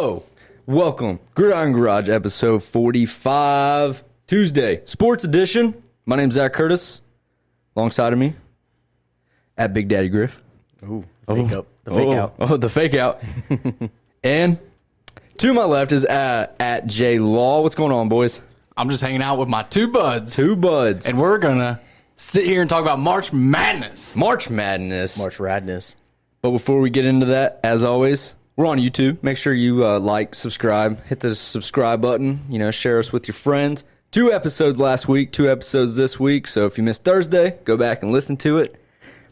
Yo, welcome. Gridiron Garage, episode 45, Tuesday, sports edition. My name's Zach Curtis. Alongside of me, at Big Daddy Griff. Ooh, fake out. The fake out. Oh, the fake out. And to my left is at J Law. What's going on, boys? I'm just hanging out with my two buds. And we're going to sit here and talk about March Madness. March Madness. March Radness. But before we get into that, as always, we're on YouTube. Make sure you like, subscribe, hit the subscribe button, share us with your friends. 2 episodes last week, 2 episodes this week. So if you missed Thursday, go back and listen to it.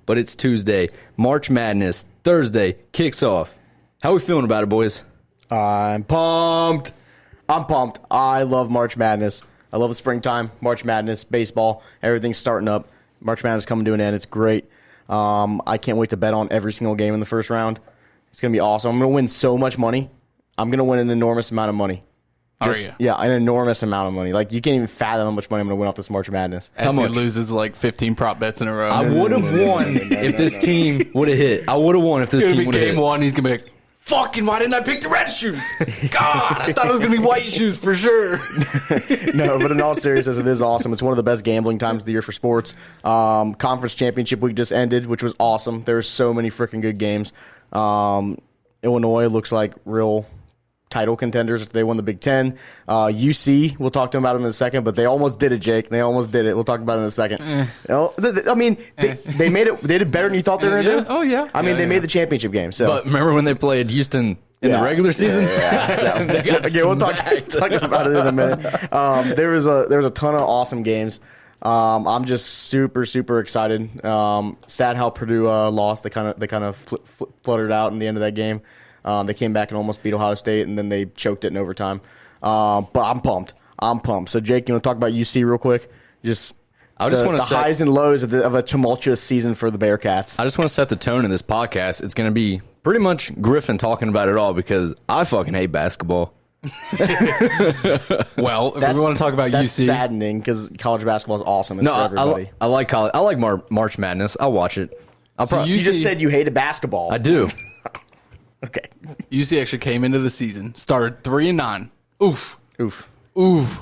But it's Tuesday. March Madness. Thursday kicks off. How we feeling about it, boys? I'm pumped. I love March Madness. I love the springtime. March Madness, baseball, everything's starting up. March Madness coming to an end. It's great. I can't wait to bet on every single game in the first round. It's going to be awesome. I'm going to win so much money. I'm going to win an enormous amount of money. Are you? Yeah, an enormous amount of money. Like, you can't even fathom how much money I'm going to win off this March Madness. SC loses like 15 prop bets in a row. I would have won if this team would have hit. I would have won if this team would have hit. Game 1, he's going to be like, fucking, why didn't I pick the red shoes? God, I thought it was going to be white shoes for sure. No, but in all seriousness, it is awesome. It's one of the best gambling times of the year for sports. Conference championship week just ended, which was awesome. There were so many freaking good games. Illinois looks like real title contenders if they won the Big Ten. UC, we'll talk to them about them in a second, but they almost did it, Jake. They almost did it. We'll talk about it in a second. They made it. They did better than you thought they were going to do. Oh, yeah. They made the championship game. So. But remember when they played Houston in the regular season? Okay, we'll talk about it in a minute. There was a ton of awesome games. I'm just super, super excited. Sad how Purdue lost. They kind of fluttered out in the end of that game. They came back and almost beat Ohio State, and then they choked it in overtime. But I'm pumped. So, Jake, you want to talk about UC real quick? I just want the highs and lows of a tumultuous season for the Bearcats. I just want to set the tone in this podcast. It's going to be pretty much Griffin talking about it all because I fucking hate basketball. Well, if we want to talk about that's UC, saddening because college basketball is awesome. It's for everybody. I like college. I like March Madness. I'll watch it. You just said you hated basketball. I do. Okay. UC actually came into the season, started 3-9. Oof.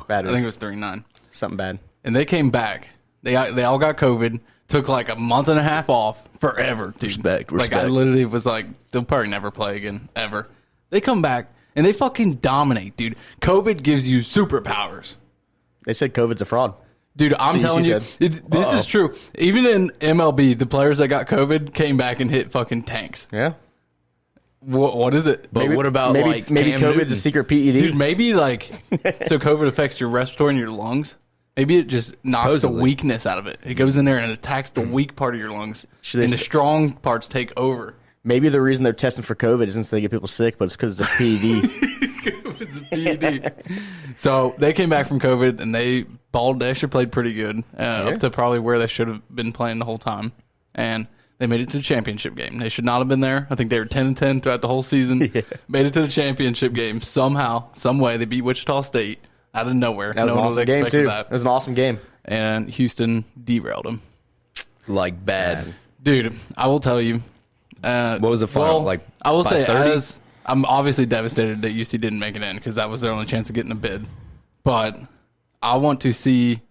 Bad. I think it was 3-9. Something bad. And they came back. They all got COVID. Took like a month and a half off forever, dude. Respect. Like, I literally was like, they'll probably never play again, ever. They come back, and they fucking dominate, dude. COVID gives you superpowers. They said COVID's a fraud. Dude, I'm telling you, this is true. Even in MLB, the players that got COVID came back and hit fucking tanks. Yeah. What is it? But what about maybe Cam COVID's Newton? a secret PED? Dude, maybe so COVID affects your respiratory and your lungs. Maybe it just knocks the weakness out of it. It goes in there and it attacks the weak part of your lungs. And the strong parts take over. Maybe the reason they're testing for COVID isn't so they get people sick, but it's because it's a PED. It's a PED. So they came back from COVID and they actually played pretty good, up to probably where they should have been playing the whole time. And they made it to the championship game. They should not have been there. I think they were 10-10 throughout the whole season. Yeah. Made it to the championship game somehow, some way. They beat Wichita State out of nowhere. That was an awesome game, too. It was an awesome game. And Houston derailed them. Like bad. Dude, I will tell you. What was the final? I will say, 30? I'm obviously devastated that UC didn't make it in because that was their only chance of getting a bid. But I want to see,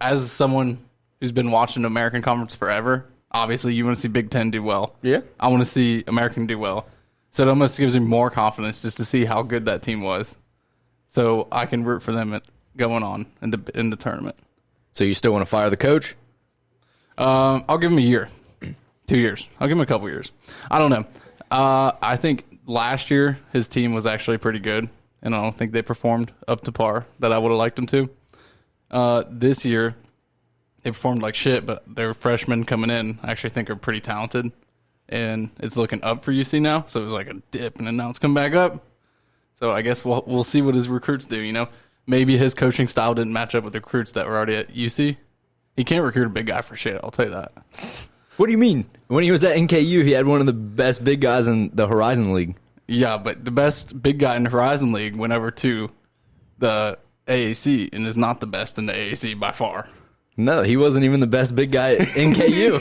as someone who's been watching the American Conference forever, obviously you want to see Big Ten do well. Yeah. I want to see American do well. So it almost gives me more confidence just to see how good that team was. So I can root for them going on in the tournament. So you still want to fire the coach? I'll give him a year. 2 years. I'll give him a couple years. I don't know. I think last year his team was actually pretty good, and I don't think they performed up to par that I would have liked them to. This year, they performed like shit, but their freshmen coming in I actually think are pretty talented, and it's looking up for UC now. So it was like a dip, and then now it's come back up. So I guess we'll see what his recruits do. Maybe his coaching style didn't match up with the recruits that were already at UC. He can't recruit a big guy for shit. I'll tell you that. What do you mean? When he was at NKU, he had one of the best big guys in the Horizon League. Yeah, but the best big guy in the Horizon League went over to the AAC and is not the best in the AAC by far. No, he wasn't even the best big guy in KU.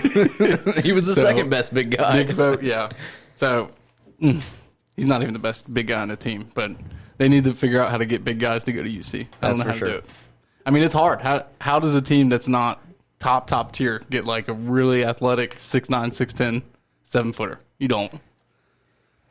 He was the second best big guy. Yeah. So he's not even the best big guy on the team, but they need to figure out how to get big guys to go to UC. I don't know how to do it. I mean, it's hard. How does a team that's not top tier get like a really athletic 6'9", 6'10", 7-footer? You don't.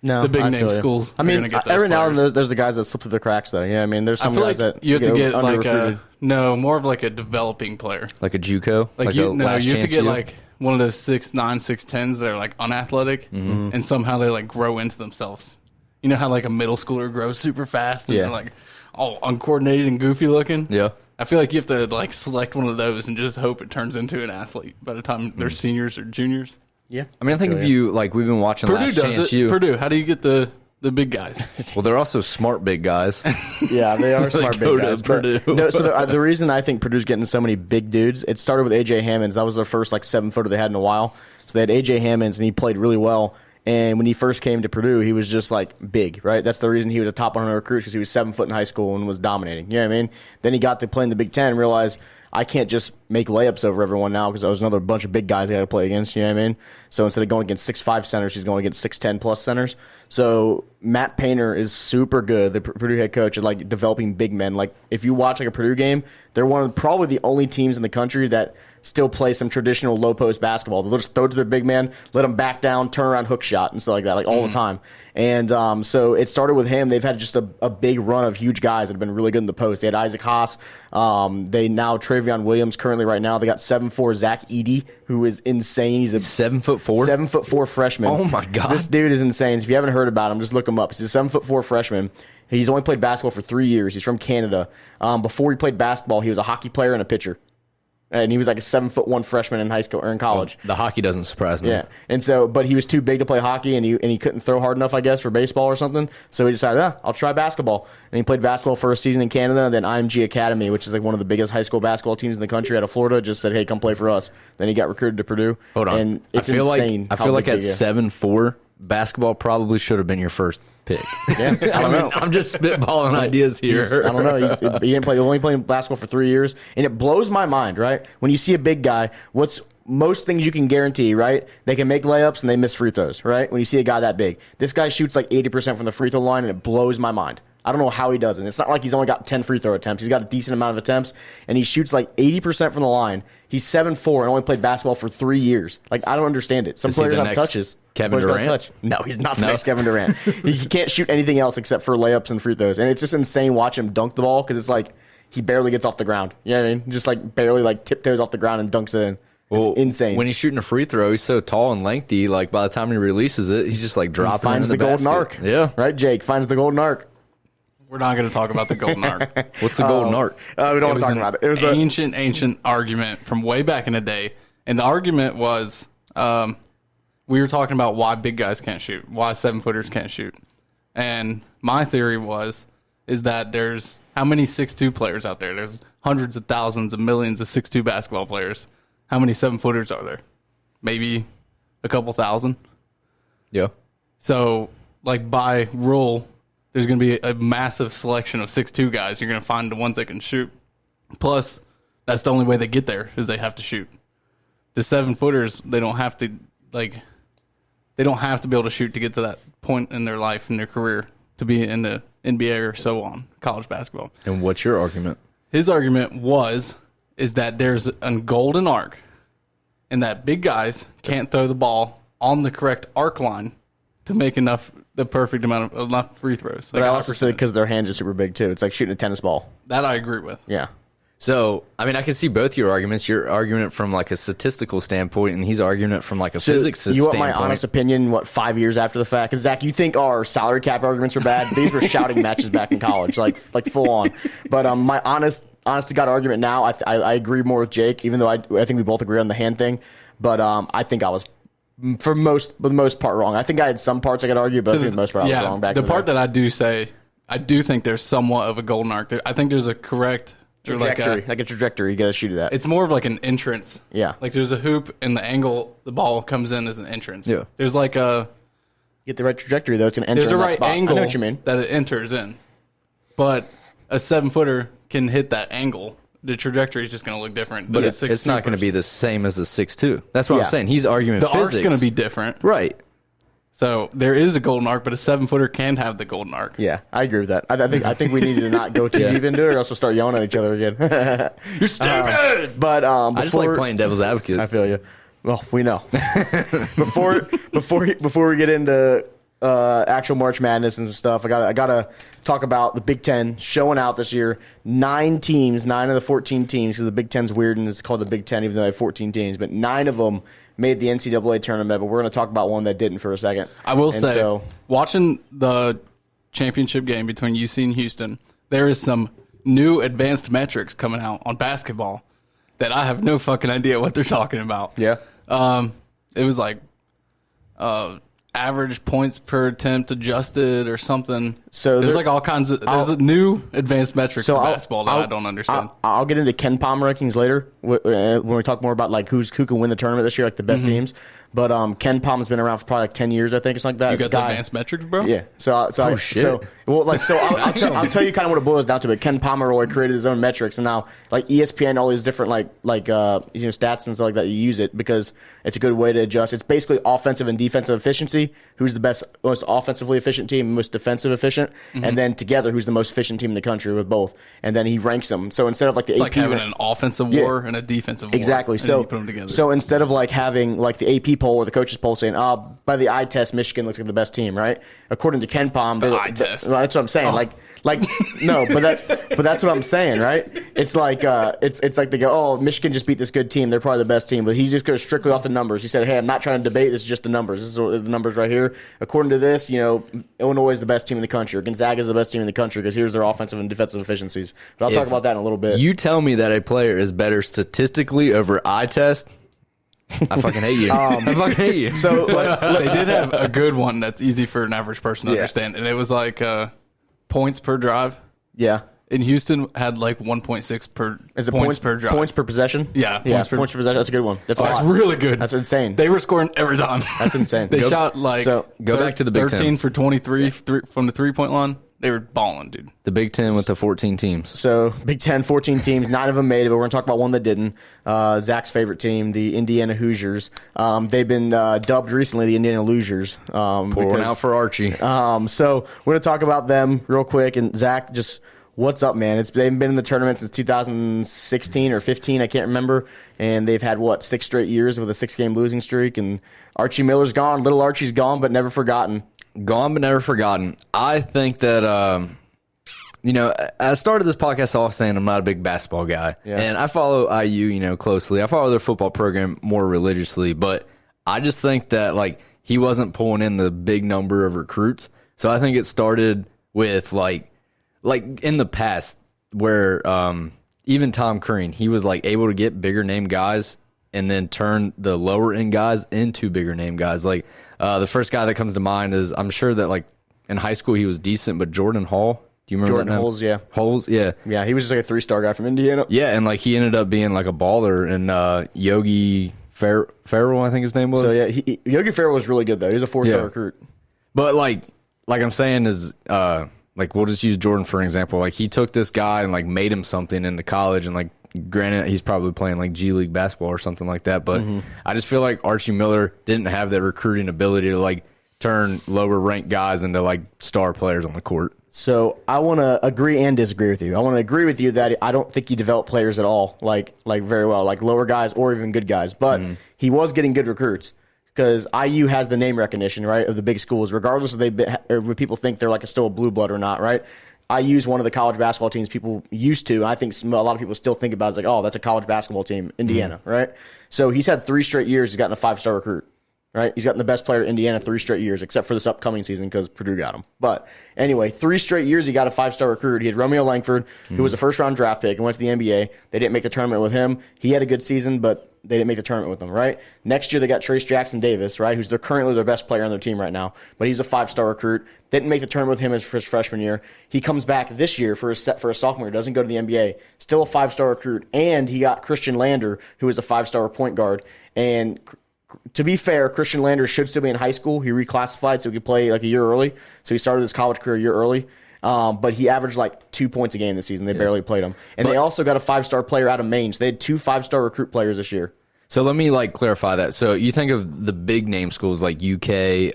No, the big name schools. I mean, every now and then there's the guys that slip through the cracks, though. Yeah, I mean, there's some guys that you have to get like more of like a developing player, like a JUCO. Like you have to get like one of those 6'9", 6'10s that are like unathletic, and somehow they like grow into themselves. You know how like a middle schooler grows super fast and they're like all uncoordinated and goofy looking. Yeah, I feel like you have to like select one of those and just hope it turns into an athlete by the time they're seniors or juniors. Yeah, I mean, I think if you like, we've been watching Last Chance U. Purdue, how do you get the big guys? Well, they're also smart big guys. Yeah, they are smart big guys. Purdue. No, so the reason I think Purdue's getting so many big dudes, it started with A.J. Hammonds. That was their first like 7-footer they had in a while. So they had A.J. Hammonds, and he played really well. And when he first came to Purdue, he was just like big, right? That's the reason he was a top 100 recruit, because he was 7 foot in high school and was dominating. You know what I mean? Then he got to play in the Big Ten and realized, I can't just make layups over everyone now because there was another bunch of big guys I had to play against. You know what I mean? So instead of going against 6'5" centers, he's going against 6'10" plus centers. So Matt Painter is super good, the Purdue head coach, at like developing big men. Like if you watch like a Purdue game, they're one of probably the only teams in the country that still play some traditional low post basketball. They'll just throw it to their big man, let them back down, turn around, hook shot, and stuff like that, like all the time. And so it started with him. They've had just a big run of huge guys that have been really good in the post. They had Isaac Haas. They now Travion Williams currently right now. They got 7'4" Zach Edey, who is insane. He's a 7'4", 7'4" freshman. Oh my god, this dude is insane. If you haven't heard about him, just look him up. He's a 7'4" freshman. He's only played basketball for 3 years. He's from Canada. Before he played basketball, he was a hockey player and a pitcher. And he was like a 7'1" freshman in high school or in college. Well, the hockey doesn't surprise me. Yeah, and so, but he was too big to play hockey, and he couldn't throw hard enough, I guess, for baseball or something. So he decided, I'll try basketball. And he played basketball for a season in Canada. And then IMG Academy, which is like one of the biggest high school basketball teams in the country out of Florida, just said, "Hey, come play for us." Then he got recruited to Purdue. Hold on, and it's I feel insane. I feel like at 7'4", basketball probably should have been your first pick. Yeah, I don't know. I'm just spitballing ideas here. I don't know. He didn't play. He only played basketball for 3 years, and it blows my mind. Right, when you see a big guy, what's most things you can guarantee? Right, they can make layups and they miss free throws. Right, when you see a guy that big, this guy shoots like 80% from the free throw line, and it blows my mind. I don't know how he does it. It's not like he's only got 10 free throw attempts. He's got a decent amount of attempts, and he shoots like 80% from the line. He's 7'4" and only played basketball for 3 years. Like, I don't understand it. Some players have touches. Kevin Durant? No, he's not the next Kevin Durant. He can't shoot anything else except for layups and free throws. And it's just insane watching him dunk the ball because it's like he barely gets off the ground. You know what I mean? Just like barely like tiptoes off the ground and dunks it in. It's insane. When he's shooting a free throw, he's so tall and lengthy. Like by the time he releases it, he's just like dropping. Finds the golden arc. Yeah, right, Jake finds the golden arc. We're not going to talk about the golden arc. What's the golden arc? We don't want to talk about it. It was an ancient argument from way back in the day, and the argument was we were talking about why big guys can't shoot, why 7-footers can't shoot, and my theory is that there's how many 6'2" players out there? There's hundreds of thousands of millions of 6'2" basketball players. How many 7-footers are there? Maybe a couple thousand. Yeah. So, like by rule, there's going to be a massive selection of 6'2" guys. You're going to find the ones that can shoot. Plus, that's the only way they get there is they have to shoot. The 7-footers, they don't have to they don't have to be able to shoot to get to that point in their life in their career to be in the NBA or so on, college basketball. And what's your argument? His argument is that there's a golden arc, and that big guys can't throw the ball on the correct arc line to make the perfect amount of enough free throws. But I also said because their hands are super big too. It's like shooting a tennis ball. That I agree with. Yeah. So, I mean, I can see both your arguments. You're arguing it from like a statistical standpoint, and he's arguing it from like a physics standpoint. You want my honest opinion, 5 years after the fact? Because, Zach, you think our salary cap arguments were bad? These were shouting matches back in college, like full on. But my honest to God argument now, I agree more with Jake, even though I think we both agree on the hand thing. But I think I was, for the most part, wrong. I think I had some parts I could argue, but I think the most part I was wrong back in the part that I do say, I do think there's somewhat of a golden arc. I think there's a correct trajectory, like a trajectory. You got to shoot at that. It's more of like an entrance. Yeah. Like there's a hoop, and the angle the ball comes in as an entrance. Yeah. There's like a... Get the right trajectory, though. It's an enter there's in a that right spot. angle I know what you mean. that it enters in. But a 7-footer can hit that angle. The trajectory is just going to look different. But it's not going to be the same as the 6'2". That's what I'm saying. He's arguing the physics. arc's going to be different. Right. So there is a golden arc, but a 7-footer can have the golden arc. Yeah, I agree with that. I think we need to not go too deep into it, or else we'll start yelling at each other again. You're stupid. But I just like playing devil's advocate. I feel you. Well, we know. before we get into actual March Madness and stuff, I gotta talk about the Big Ten showing out this year. 9 of the 14 teams, because the Big Ten's weird and it's called the Big Ten, even though they have 14 teams, but 9 of them made the NCAA tournament. But we're going to talk about one that didn't for a second. I will say, watching the championship game between UC and Houston, there is some new advanced metrics coming out on basketball that I have no fucking idea what they're talking about. Yeah. It was like average points per attempt adjusted or something. So there's like all kinds of a new advanced metrics to basketball that I don't understand. I'll get into Ken Palm rankings later when we talk more about like who can win the tournament this year, like the best teams. But Ken Palm's been around for probably like 10 years, I think, or something like that. You got the advanced metrics, bro? Yeah. I'll tell you kind of what it boils down to. But Ken Pomeroy created his own metrics, and now like ESPN, all these different stats and stuff like that. You use it because it's a good way to adjust. It's basically offensive and defensive efficiency. Who's the most offensively efficient team, most defensive efficient, and then together, who's the most efficient team in the country with both. And then he ranks them. So instead of like the it's AP, like having an offensive war and a defensive war. Exactly. So you put them together. So instead of like having like the AP poll or the coaches poll saying, by the eye test, Michigan looks like the best team, right? According to Ken Palm, eye test. That's what I'm saying. No, but that's what I'm saying, right? It's like it's like they go, Michigan just beat this good team, they're probably the best team, but he just goes strictly off the numbers. He said, hey, I'm not trying to debate, this is just the numbers. This is the numbers right here. According to this, Illinois is the best team in the country, or Gonzaga is the best team in the country because here's their offensive and defensive efficiencies. But I'll talk about that in a little bit. You tell me that a player is better statistically over eye test, I fucking hate you. I fucking hate you. So they did have a good one that's easy for an average person to understand, and it was like points per drive. Yeah. In Houston, had like 1.6 per points per drive. Points per possession? Yeah. Points per possession. That's a good one. That's really good. That's insane. They were scoring every time. That's insane. They shot like go back to the Big 13 Ten. for 23 from the 3-point line. They were balling, dude. The Big Ten with the 14 teams. So Big Ten, 14 teams. 9 of them made it, but we're going to talk about one that didn't. Zach's favorite team, the Indiana Hoosiers. They've been dubbed recently the Indiana Losers. Pouring out for Archie. So we're going to talk about them real quick. And Zach, just what's up, man? They've been in the tournament since 2016 or 15, I can't remember. And they've had, 6 straight years with a 6-game losing streak. And Archie Miller's gone. Little Archie's gone, but never forgotten. Gone but never forgotten. I think that, I started this podcast off saying I'm not a big basketball guy. Yeah. And I follow IU, closely. I follow their football program more religiously. But I just think that, he wasn't pulling in the big number of recruits. So I think it started with, like in the past where even Tom Crean, he was, able to get bigger name guys and then turn the lower end guys into bigger name guys. The first guy that comes to mind is, I'm sure that in high school he was decent, but Jordan Hall. Do you remember Jordan that name? Holes, yeah. Holes, yeah. Yeah, he was just a 3-star guy from Indiana. Yeah, and he ended up being a baller, and Yogi Farrell, I think his name was. So yeah, Yogi Farrell was really good though. He was a 4-star recruit. But like I'm saying is we'll just use Jordan for an example. He took this guy and made him something into college, and granted, he's probably playing G League basketball or something like that, but I just feel like Archie Miller didn't have that recruiting ability to turn lower ranked guys into star players on the court. So I want to agree and disagree with you. I want to agree with you that I don't think he developed players at all, very well, lower guys or even good guys. But he was getting good recruits because IU has the name recognition, right, of the big schools, regardless if people think they're still a blue blood or not, right? IU is one of the college basketball teams people used to. I think a lot of people still think about it as that's a college basketball team, Indiana, right? So he's had 3 straight years he's gotten a 5-star recruit, right? He's gotten the best player in Indiana 3 straight years, except for this upcoming season because Purdue got him. But anyway, 3 straight years he got a 5-star recruit. He had Romeo Langford, who was a first-round draft pick and went to the NBA. They didn't make the tournament with him. He had a good season, but they didn't make the tournament with him, right? Next year they got Trace Jackson Davis, right, who's currently their best player on their team right now, but he's a 5-star recruit. Didn't make the tournament with him for his freshman year. He comes back this year for a sophomore year, doesn't go to the NBA, still a 5-star recruit, and he got Christian Lander, who is a 5-star point guard. And to be fair, Christian Lander should still be in high school. He reclassified so he could play a year early, so he started his college career a year early. But he averaged 2 points a game this season. They barely played him. And they also got a 5-star player out of Maine. So they had 2 5-star recruit players this year. So let me clarify that. So you think of the big name schools like UK,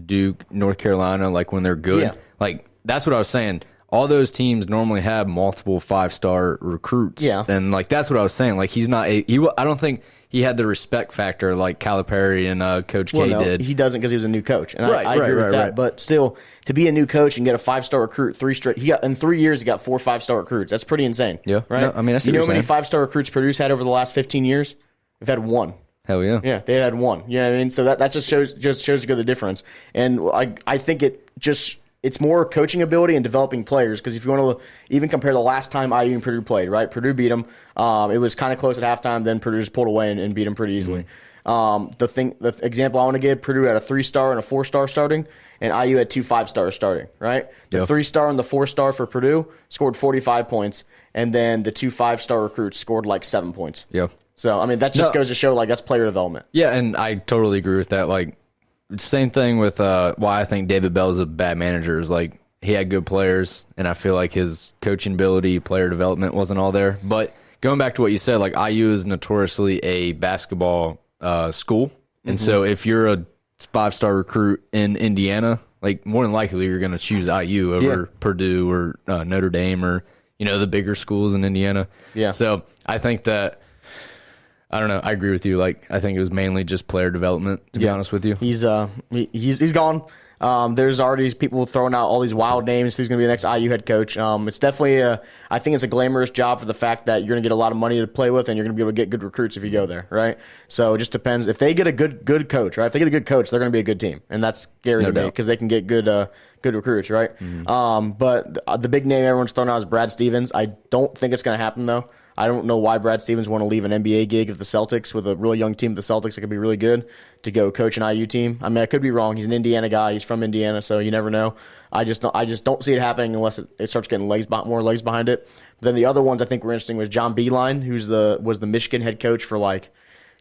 Duke, North Carolina, when they're good. Yeah. That's what I was saying. All those teams normally have multiple 5-star recruits. Yeah. And that's what I was saying. He's not I don't think he had the respect factor like Calipari and Coach K did. He doesn't because he was a new coach. And I agree with that. Right. But still, to be a new coach and get a 5-star recruit, in 3 years, he got 4 5-star recruits. That's pretty insane. Yeah. Right? No, I mean, I see you know what how you're many saying. 5-star recruits Purdue's had over the last 15 years? They've had 1. Hell yeah. Yeah, they had 1. You know what I mean? So that just shows you the difference. And I think it's more coaching ability and developing players, because if you want to even compare the last time IU and Purdue played, right? Purdue beat them. It was kind of close at halftime. Then Purdue just pulled away and beat them pretty easily. The example I want to give, Purdue had a 3-star and a 4-star starting, and IU had 2 5-stars starting, right? The 3-star and the 4-star for Purdue scored 45 points, and then the 2 5-star recruits scored 7 points. Yeah. So, I mean, that just goes to show, that's player development. Yeah, and I totally agree with that. Same thing with why I think David Bell's a bad manager is, he had good players, and I feel like his coaching ability, player development wasn't all there. But going back to what you said, IU is notoriously a basketball school. And so if you're a 5-star recruit in Indiana, more than likely you're going to choose IU over Purdue or Notre Dame or, the bigger schools in Indiana. Yeah. So I think that, I don't know. I agree with you. I think it was mainly just player development, to be honest with you. He's gone. There's already people throwing out all these wild names. Who's going to be the next IU head coach? It's definitely I think it's a glamorous job for the fact that you're going to get a lot of money to play with, and you're going to be able to get good recruits if you go there, right? So it just depends. If they get a good coach, right? If they get a good coach, they're going to be a good team, and that's scary to me because they can get good recruits, right? But the big name everyone's throwing out is Brad Stevens. I don't think it's going to happen though. I don't know why Brad Stevens want to leave an NBA gig of the Celtics with a really young team. The Celtics that could be really good to go coach an IU team. I mean, I could be wrong. He's an Indiana guy. He's from Indiana, so you never know. I just don't see it happening unless it starts getting more legs behind it. But then the other ones I think were interesting was John Beilein, was the Michigan head coach for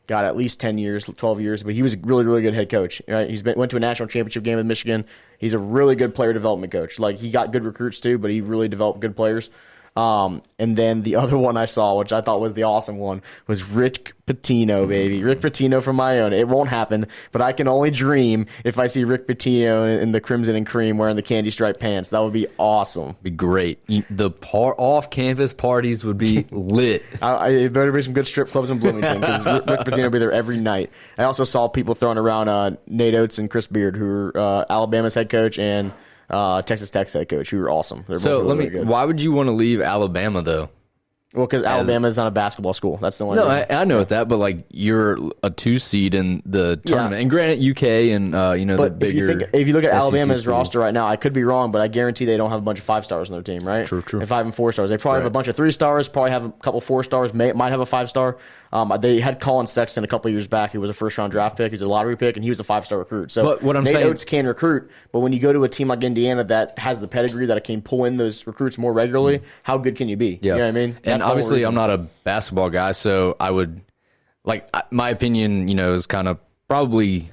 at least 10 years, 12 years, but he was a really, really good head coach. Right? Went to a national championship game with Michigan. He's a really good player development coach. He got good recruits too, but he really developed good players. And then the other one I saw, which I thought was the awesome one, was Rick Pitino, baby. Rick Pitino from Iona. It won't happen, but I can only dream if I see Rick Pitino in the crimson and cream wearing the candy striped pants. That would be awesome. Be great. The off-campus parties would be lit. It better be some good strip clubs in Bloomington because Rick Pitino will be there every night. I also saw people throwing around Nate Oates and Chris Beard, who are Alabama's head coach and Texas Tech's head coach, who were awesome. They're so both really good. Why would you want to leave Alabama though? Well, because Alabama is not a basketball school. That's the one. No, I know that, but you're a 2 seed in the tournament, and granted, UK and the bigger. If you look at SEC Alabama's schools. roster right now, I could be wrong, but I guarantee they don't have a bunch of 5-stars on their team, right? True. And 5 and 4 stars. They probably have a bunch of 3-stars. Probably have a couple 4-stars. Might have a 5-star. They had Colin Sexton a couple years back. He was a first-round draft pick. He was a lottery pick, and he was a 5-star recruit. So but what I'm Nate saying, Oates can recruit, but when you go to a team like Indiana that has the pedigree that can pull in those recruits more regularly, how good can you be? Yeah. You know what I mean? And obviously, I'm not a basketball guy, so I would my opinion, is kind of probably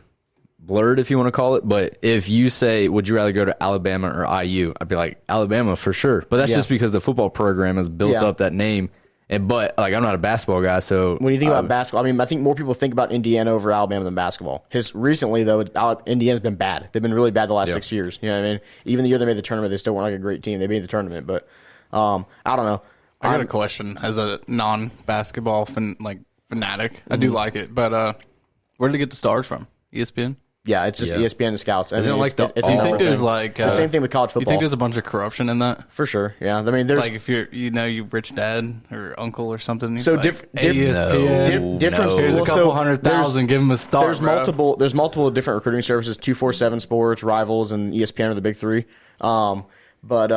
blurred, if you want to call it. But if you say, would you rather go to Alabama or IU? I'd be like, Alabama for sure. But that's just because the football program has built up that name. But I'm not a basketball guy, so when you think about basketball, I think more people think about Indiana over Alabama than basketball. Recently, though, Indiana's been bad. They've been really bad the last 6 years. You know what I mean? Even the year they made the tournament, they still weren't a great team. They made the tournament, but I don't know. I got a question as a non-basketball fanatic. I do like it, but where did they get the stars from? ESPN? Yeah, it's just ESPN and scouts. Isn't it it's Do you think there's the same thing with college football? You think there's a bunch of corruption in that? For sure, yeah. I mean, there's if you're your rich dad or uncle or something. So different. Different. Here's a couple 100,000. Give them a star. There's multiple different recruiting services. 247 Sports, Rivals, and ESPN are the big three. But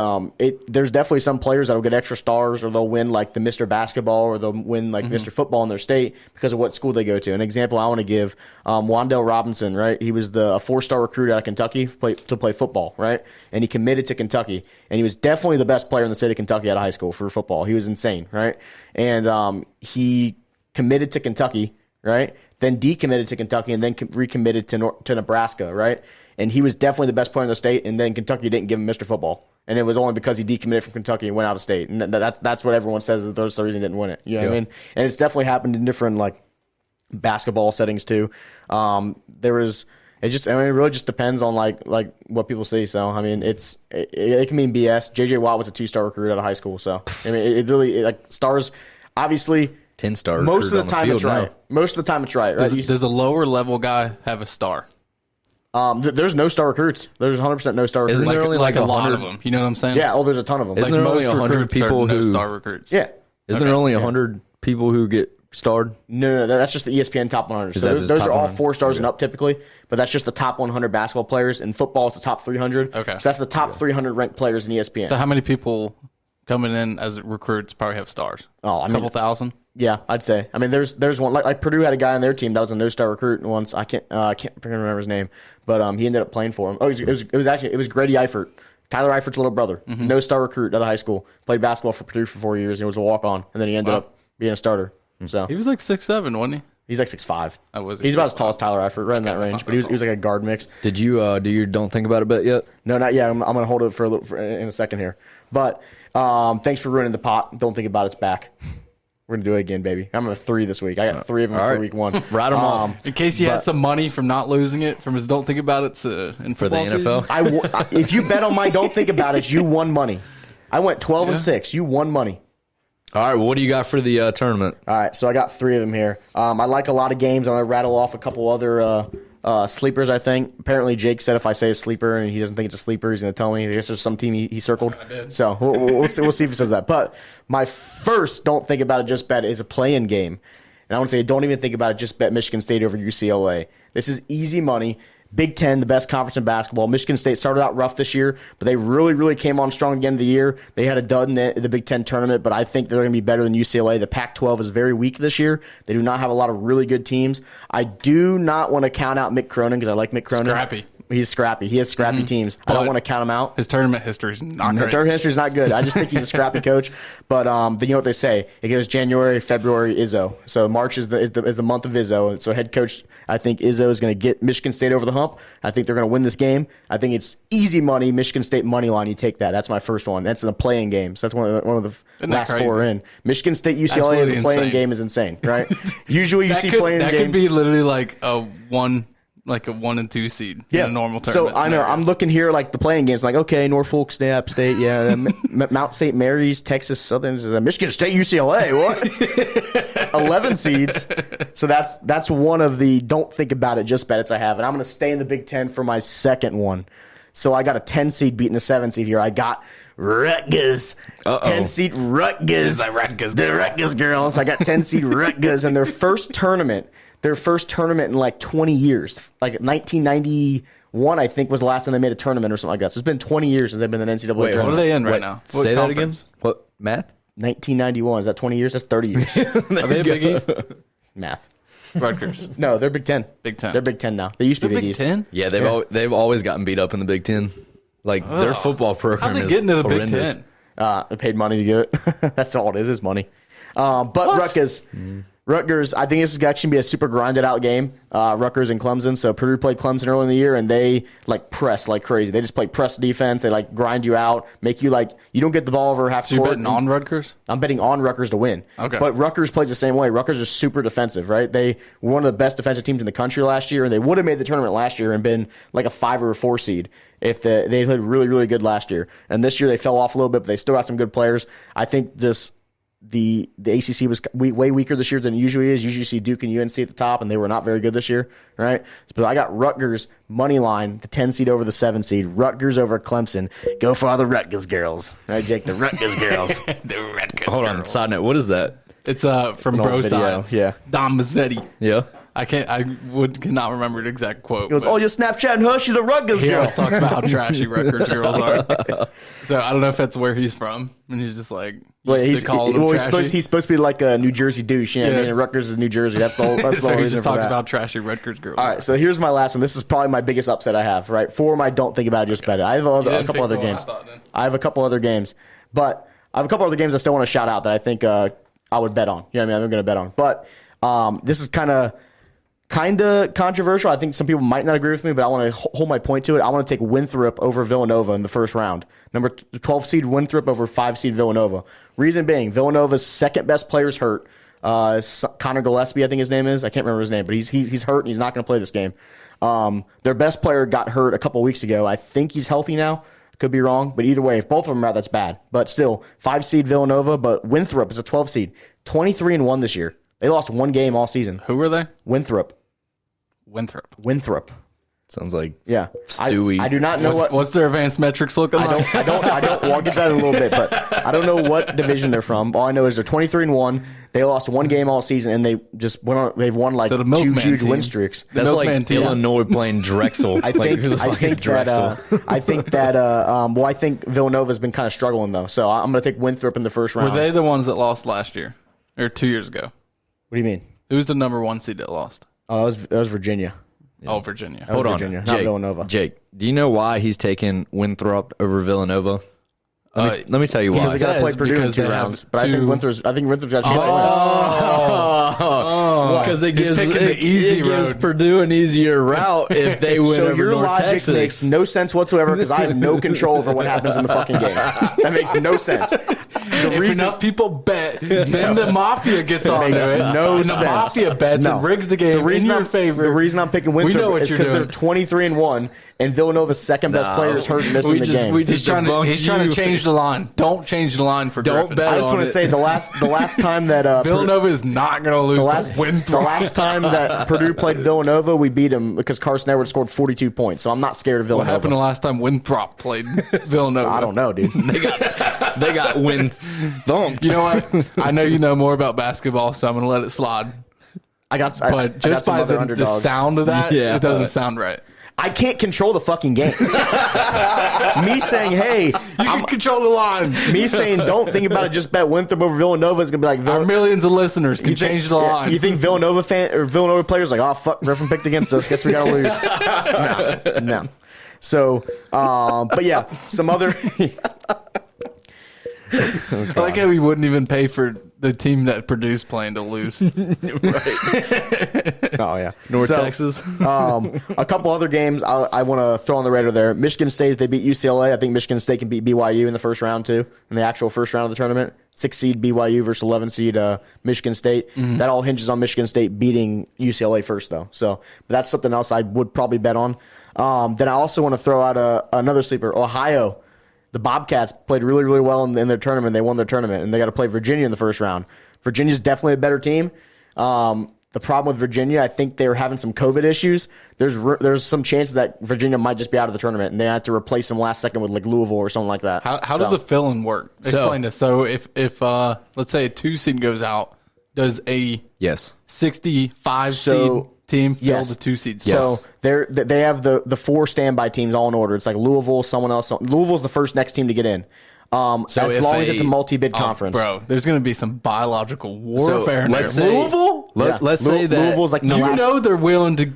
there's definitely some players that will get extra stars, or they'll win the Mr. Basketball, or they'll win Mr. Football in their state because of what school they go to. An example I want to give, Wandale Robinson, right? He was a 4-star recruit out of Kentucky to play football, right? And he committed to Kentucky, and he was definitely the best player in the state of Kentucky out of high school for football. He was insane, right? And he committed to Kentucky, right? Then decommitted to Kentucky, and then recommitted to Nebraska, right? And he was definitely the best player in the state, and then Kentucky didn't give him Mr. Football. And it was only because he decommitted from Kentucky and went out of state. And that's what everyone says is the reason he didn't win it. You know what I mean? And it's definitely happened in different basketball settings too. It really just depends on like what people see. So I mean, it can mean BS. JJ Watt was a 2-star recruit out of high school. So I mean, it really like stars. Obviously, 10-star. Most of the time it's right. Most of the time it's right. Right? Does a lower level guy have a star? There's no star recruits. There's 100% no star recruits. Isn't there only like a lot 100 of them? You know what I'm saying? Yeah. Oh, there's a ton of them. Isn't there only 100 people no who star recruits? Yeah. Isn't there only 100 people who get starred? No, that's just the ESPN top 100. So those are all 4 stars and up typically, but that's just the top 100 basketball players. In football, it's the top 300. Okay. So that's the top 300 ranked players in ESPN. So how many people coming in as recruits probably have stars? Oh, I mean, a couple thousand. Yeah, I'd say. I mean, there's one like Purdue had a guy on their team that was a no-star recruit once. I can't remember his name, but he ended up playing for him. Oh, it was Grady Eifert, Tyler Eifert's little brother, no-star recruit out of high school. Played basketball for Purdue for 4 years. And he was a walk-on, and then he ended up being a starter. So He was like 6'7", wasn't he? he's like 6'5". I was. He's about as tall as Tyler Eifert, right in that range. But he was like a guard mix. Did you do your don't think about it bet yet? No, not yet. I'm gonna hold it in a second here. But thanks for ruining the pot. Don't think about it's back. We're gonna do it again, baby. I'm at 3 this week. I got 3 of them for week 1. Write them off. In case you had some money from not losing it from his don't think about it for the NFL. If you bet on my don't think about it, you won money. I went 12-6. You won money. All right, well, what do you got for the tournament? All right, so I got 3 of them here. I like a lot of games. I'm going to rattle off a couple other sleepers, I think. Apparently, Jake said if I say a sleeper and he doesn't think it's a sleeper, he's going to tell me. I guess there's some team he circled. I did. So we'll see if he says that. But my first don't think about it, just bet is a play-in game. And I want to say don't even think about it, just bet Michigan State over UCLA. This is easy money. Big Ten, the best conference in basketball. Michigan State started out rough this year, but they really, really came on strong at the end of the year. They had a dud in the Big Ten tournament, but I think they're going to be better than UCLA. The Pac-12 is very weak this year. They do not have a lot of really good teams. I do not want to count out Mick Cronin because I like Mick Cronin. Scrappy. He's scrappy. He has scrappy teams. I don't want to count him out. His tournament history is not great. His tournament history is not good. I just think he's a scrappy coach. But you know what they say? It goes January, February, Izzo. So March is the month of Izzo. So head coach, I think Izzo is going to get Michigan State over the hump. I think they're going to win this game. I think it's easy money. Michigan State money line. You take that. That's my first one. That's in a playing game. So that's one of the last 4 in. Michigan State UCLA as a playing game is insane, right? Usually you see playing games. That could be literally like a 1 and 2 seed in a normal tournament. So I know I'm looking here like the playing games. Like okay, Norfolk State, App State, yeah, Mount St. Mary's, Texas Southern, Michigan State, UCLA. What? 11 seeds. So that's one of the don't think about it, just bet it's I have, and I'm going to stay in the Big Ten for my second one. So I got a 10 seed beating a 7 seed here. I got Rutgers. 10 seed Rutgers. The Rutgers girls. I got 10 seed Rutgers and their first tournament in like 20 years. Like 1991, I think, was the last time they made a tournament or something like that. So it's been 20 years since they've been in the NCAA tournament. What are they in right now? Say that again? What, math? 1991. Is that 20 years? That's 30 years. Are they a Big East? Math. Rutgers. No, they're Big Ten. Big Ten. They're Big Ten now. They used to be Big East. 10? Yeah, they've always gotten beat up in the Big Ten. Like, their football program How'd they is get into the horrendous. Big Ten? They paid money to get it. That's all it is money. But Rutgers, I think this is actually going to be a super grinded out game. Rutgers and Clemson. So Purdue played Clemson early in the year, and they like press like crazy. They just play press defense. They like grind you out, make you like you don't get the ball over half court. So you're betting on Rutgers? I'm betting on Rutgers to win. Okay. But Rutgers plays the same way. Rutgers is super defensive, right? They were one of the best defensive teams in the country last year, and they would have made the tournament last year and been like a 5 or a 4 seed if they played really, really good last year. And this year they fell off a little bit, but they still got some good players. I think just the ACC was way weaker this year than it usually is. Usually you see Duke and UNC at the top, and they were not very good this year, right? But I got Rutgers money line, the 10 seed over the 7 seed. Rutgers over Clemson. Go for all the Rutgers girls, right, Jake? The Rutgers girls. The Rutgers Hold on, side note, what is that? It's from Bro Science. Yeah. Dom Mazzetti. Yeah. I cannot remember the exact quote. He goes, oh, you're Snapchatting her? She's a Rutgers He girl. always talks about how trashy Rutgers girls are. So I don't know if that's where he's from, and he's just like, he's supposed to be like a New Jersey douche. You know what I mean? And Rutgers is New Jersey. That's the whole. That's the so whole he reason just for talks that. about trashy Rutgers girls. All right, so here's my last one. This is probably my biggest upset I have. Right, for my don't think about it, just bet it. I have a couple other games. I have a couple other games, but I have a couple other games I still want to shout out that I think I would bet on. You know what I mean? I'm going to bet on, but this is kind of controversial. I think some people might not agree with me, but I want to hold my point to it. I want to take Winthrop over Villanova in the first round. Number 12 seed Winthrop over 5 seed Villanova. Reason being, Villanova's second best player's hurt. Connor Gillespie, I think his name is. I can't remember his name, but he's hurt and he's not going to play this game. Their best player got hurt a couple weeks ago. I think he's healthy now. Could be wrong, but either way, if both of them are out, that's bad. But still, 5 seed Villanova, but Winthrop is a 12 seed, 23-1 this year. They lost 1 game all season. Who were they? Winthrop. Sounds like Stewie. I do not know what's their advanced metrics looking like. I don't. Well, I'll get that in a little bit, but I don't know what division they're from. All I know is they're 23-1. They lost 1 game all season, and they just went on. They've won like 2 huge win streaks. That's like Illinois playing Drexel. I think Villanova's been kind of struggling though. So I'm going to take Winthrop in the first round. Were they the ones that lost last year or 2 years ago? What do you mean? Who's the number 1 seed that lost? Oh, that was Virginia. Yeah. Oh, Virginia. Hold on, Virginia, Jake, not Villanova. Jake, do you know why he's taking Winthrop over Villanova? Let me tell you why. They got to play Purdue in 2 rounds, but I think Winthrop's got a chance to win. Because it gives Purdue an easier route if they win over your North logic Texas. Makes no sense whatsoever because I have no control over what happens in the fucking game. That makes no sense. If enough people bet, then the Mafia gets on makes it. No and sense. The Mafia bets and rigs the game in your favor. The reason I'm picking Winthrop is because they're 23-1. And Villanova's second best player is hurt and missing the game. He's trying to change the line. Don't change the line for Griffin. Bet I just want to say the last time that Villanova is not going to lose to Winthrop. The last time that Purdue played Villanova, we beat them because Carson Edwards scored 42 points. So I'm not scared of Villanova. What happened the last time Winthrop played Villanova? I don't know, dude. they got wind thumped. You know what? I know you know more about basketball, so I'm going to let it slide. But just by the sound of that, it doesn't sound right. I can't control the fucking game. Me saying, hey, you can control the line. Me saying, don't think about it, just bet Winthrop over Villanova is going to be like, our millions of listeners can change the line. You think Villanova players like, oh, fuck, Griffin picked against us. Guess we got to lose. No. So, but yeah, some other. I like how we wouldn't even pay for the team that Purdue's playing to lose. Right. Oh, yeah. North Texas. A couple other games I want to throw on the radar there. Michigan State, if they beat UCLA, I think Michigan State can beat BYU in the first round, too, in the actual first round of the tournament. 6 seed BYU versus 11 seed Michigan State. Mm-hmm. That all hinges on Michigan State beating UCLA first, though. So but that's something else I would probably bet on. Then I also want to throw out another sleeper, Ohio. The Bobcats played really, really well in their tournament. They won their tournament, and they got to play Virginia in the first round. Virginia's definitely a better team. The problem with Virginia, I think they're having some COVID issues. There's some chances that Virginia might just be out of the tournament, and they have to replace them last second with like Louisville or something like that. How does the fill-in work? Explain this. So if let's say a 2 seed goes out, does a 65 seed team fill the 2 seeds? So they have the 4 standby teams all in order. It's like Louisville, someone else. Louisville's the first next team to get in. As long as it's a multi-bid conference. Bro, there's going to be some biological warfare in there. Louisville? Let's say that Louisville's like they're willing to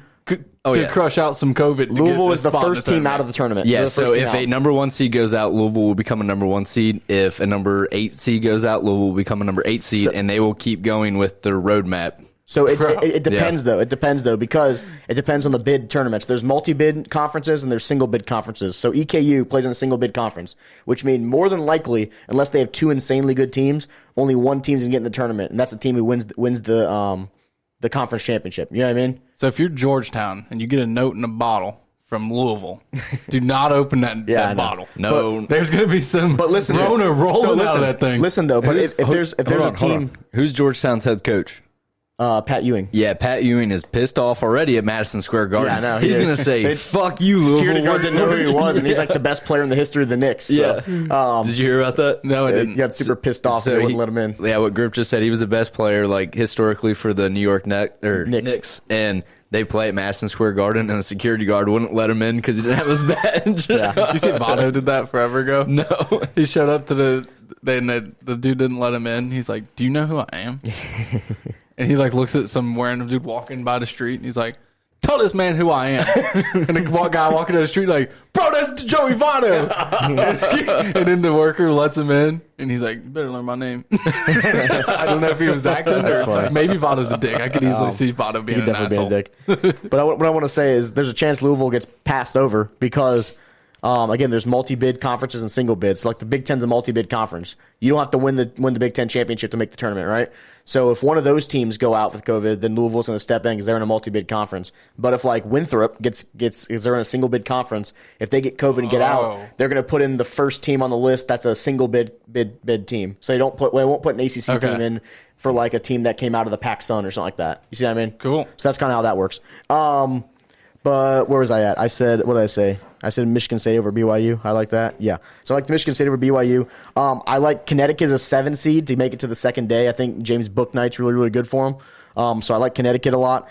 crush out some COVID. Louisville is the first team out of the tournament. Yeah, so if a number 1 seed goes out, Louisville will become a number 1 seed. If a number 8 seed goes out, Louisville will become a number 8 seed, and they will keep going with their roadmap. So it depends, though. It depends, though, because it depends on the bid tournaments. There's multi-bid conferences and there's single-bid conferences. So EKU plays in a single-bid conference, which means more than likely, unless they have 2 insanely good teams, only 1 team's going to get in the tournament, and that's the team who wins the conference championship. You know what I mean? So if you're Georgetown and you get a note in a bottle from Louisville, do not open that bottle. No. There's going to be some Rona rolling out of that thing. Listen, though, but if there's a team... Who's Georgetown's head coach? Pat Ewing. Yeah, Pat Ewing is pissed off already at Madison Square Garden. Yeah, I know. He's going to say, fuck you, Louisville. Security guard didn't know who he was, and he's like the best player in the history of the Knicks. So, yeah. Did you hear about that? No, I didn't. He got super pissed off and they wouldn't let him in. Yeah, what Grip just said, he was the best player like historically for the New York Knicks. And they play at Madison Square Garden, and a security guard wouldn't let him in because he didn't have his badge. Yeah. You see Votto did that forever ago? No. He showed up to the dude didn't let him in. He's like, do you know who I am? And he like looks at some random dude walking by the street, and he's like, tell this man who I am. And the guy walking down the street like, bro, that's Joey Votto. And then the worker lets him in, and he's like, you better learn my name. I don't know if he was acting or maybe Votto's a dick. I could easily see Votto being an asshole. Being a dick. But what I want to say is there's a chance Louisville gets passed over because Again, there's multi-bid conferences and single bids. So like the Big Ten's a multi-bid conference. You don't have to win the Big Ten championship to make the tournament, right? So if one of those teams go out with COVID, then Louisville's going to step in because they're in a multi-bid conference. But if like Winthrop gets because they're in a single bid conference, if they get COVID and get out, they're going to put in the first team on the list that's a single bid team. So they won't put an ACC team in for like a team that came out of the Pac Sun or something like that. You see what I mean? Cool. So that's kind of how that works. But where was I at? I said, what did I say? I said Michigan State over BYU. I like that. Yeah. So I like the Michigan State over BYU. I like Connecticut as a 7 seed to make it to the second day. I think James Bouknight's really, really good for them. So I like Connecticut a lot.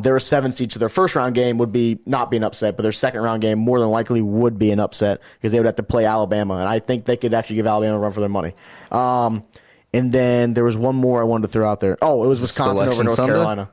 They're a 7 seed, so their first round game would be not be an upset, but their second round game more than likely would be an upset because they would have to play Alabama, and I think they could actually give Alabama a run for their money. And then there was one more I wanted to throw out there. Oh, it was Wisconsin over North Carolina.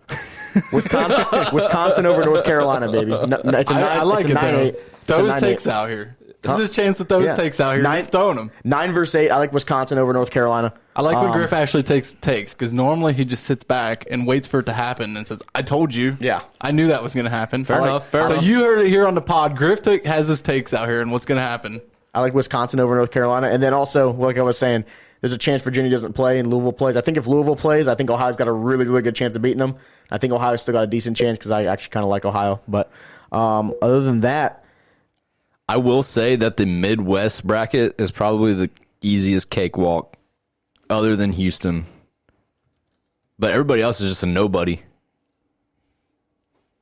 Wisconsin over North Carolina, baby. It's a I like it's a it, 9-8. though. Those takes out here. There's a chance that those takes out here. Just throwing them. 9 versus 8. I like Wisconsin over North Carolina. I like when Griff actually takes because normally he just sits back and waits for it to happen and says, I told you. Yeah. I knew that was going to happen. Fair enough. So you heard it here on the pod. Griff has his takes out here and what's going to happen. I like Wisconsin over North Carolina. And then also, like I was saying, there's a chance Virginia doesn't play and Louisville plays. I think if Louisville plays, I think Ohio's got a really, really good chance of beating them. I think Ohio's still got a decent chance because I actually kind of like Ohio. But other than that, I will say that the Midwest bracket is probably the easiest cakewalk other than Houston. But everybody else is just a nobody.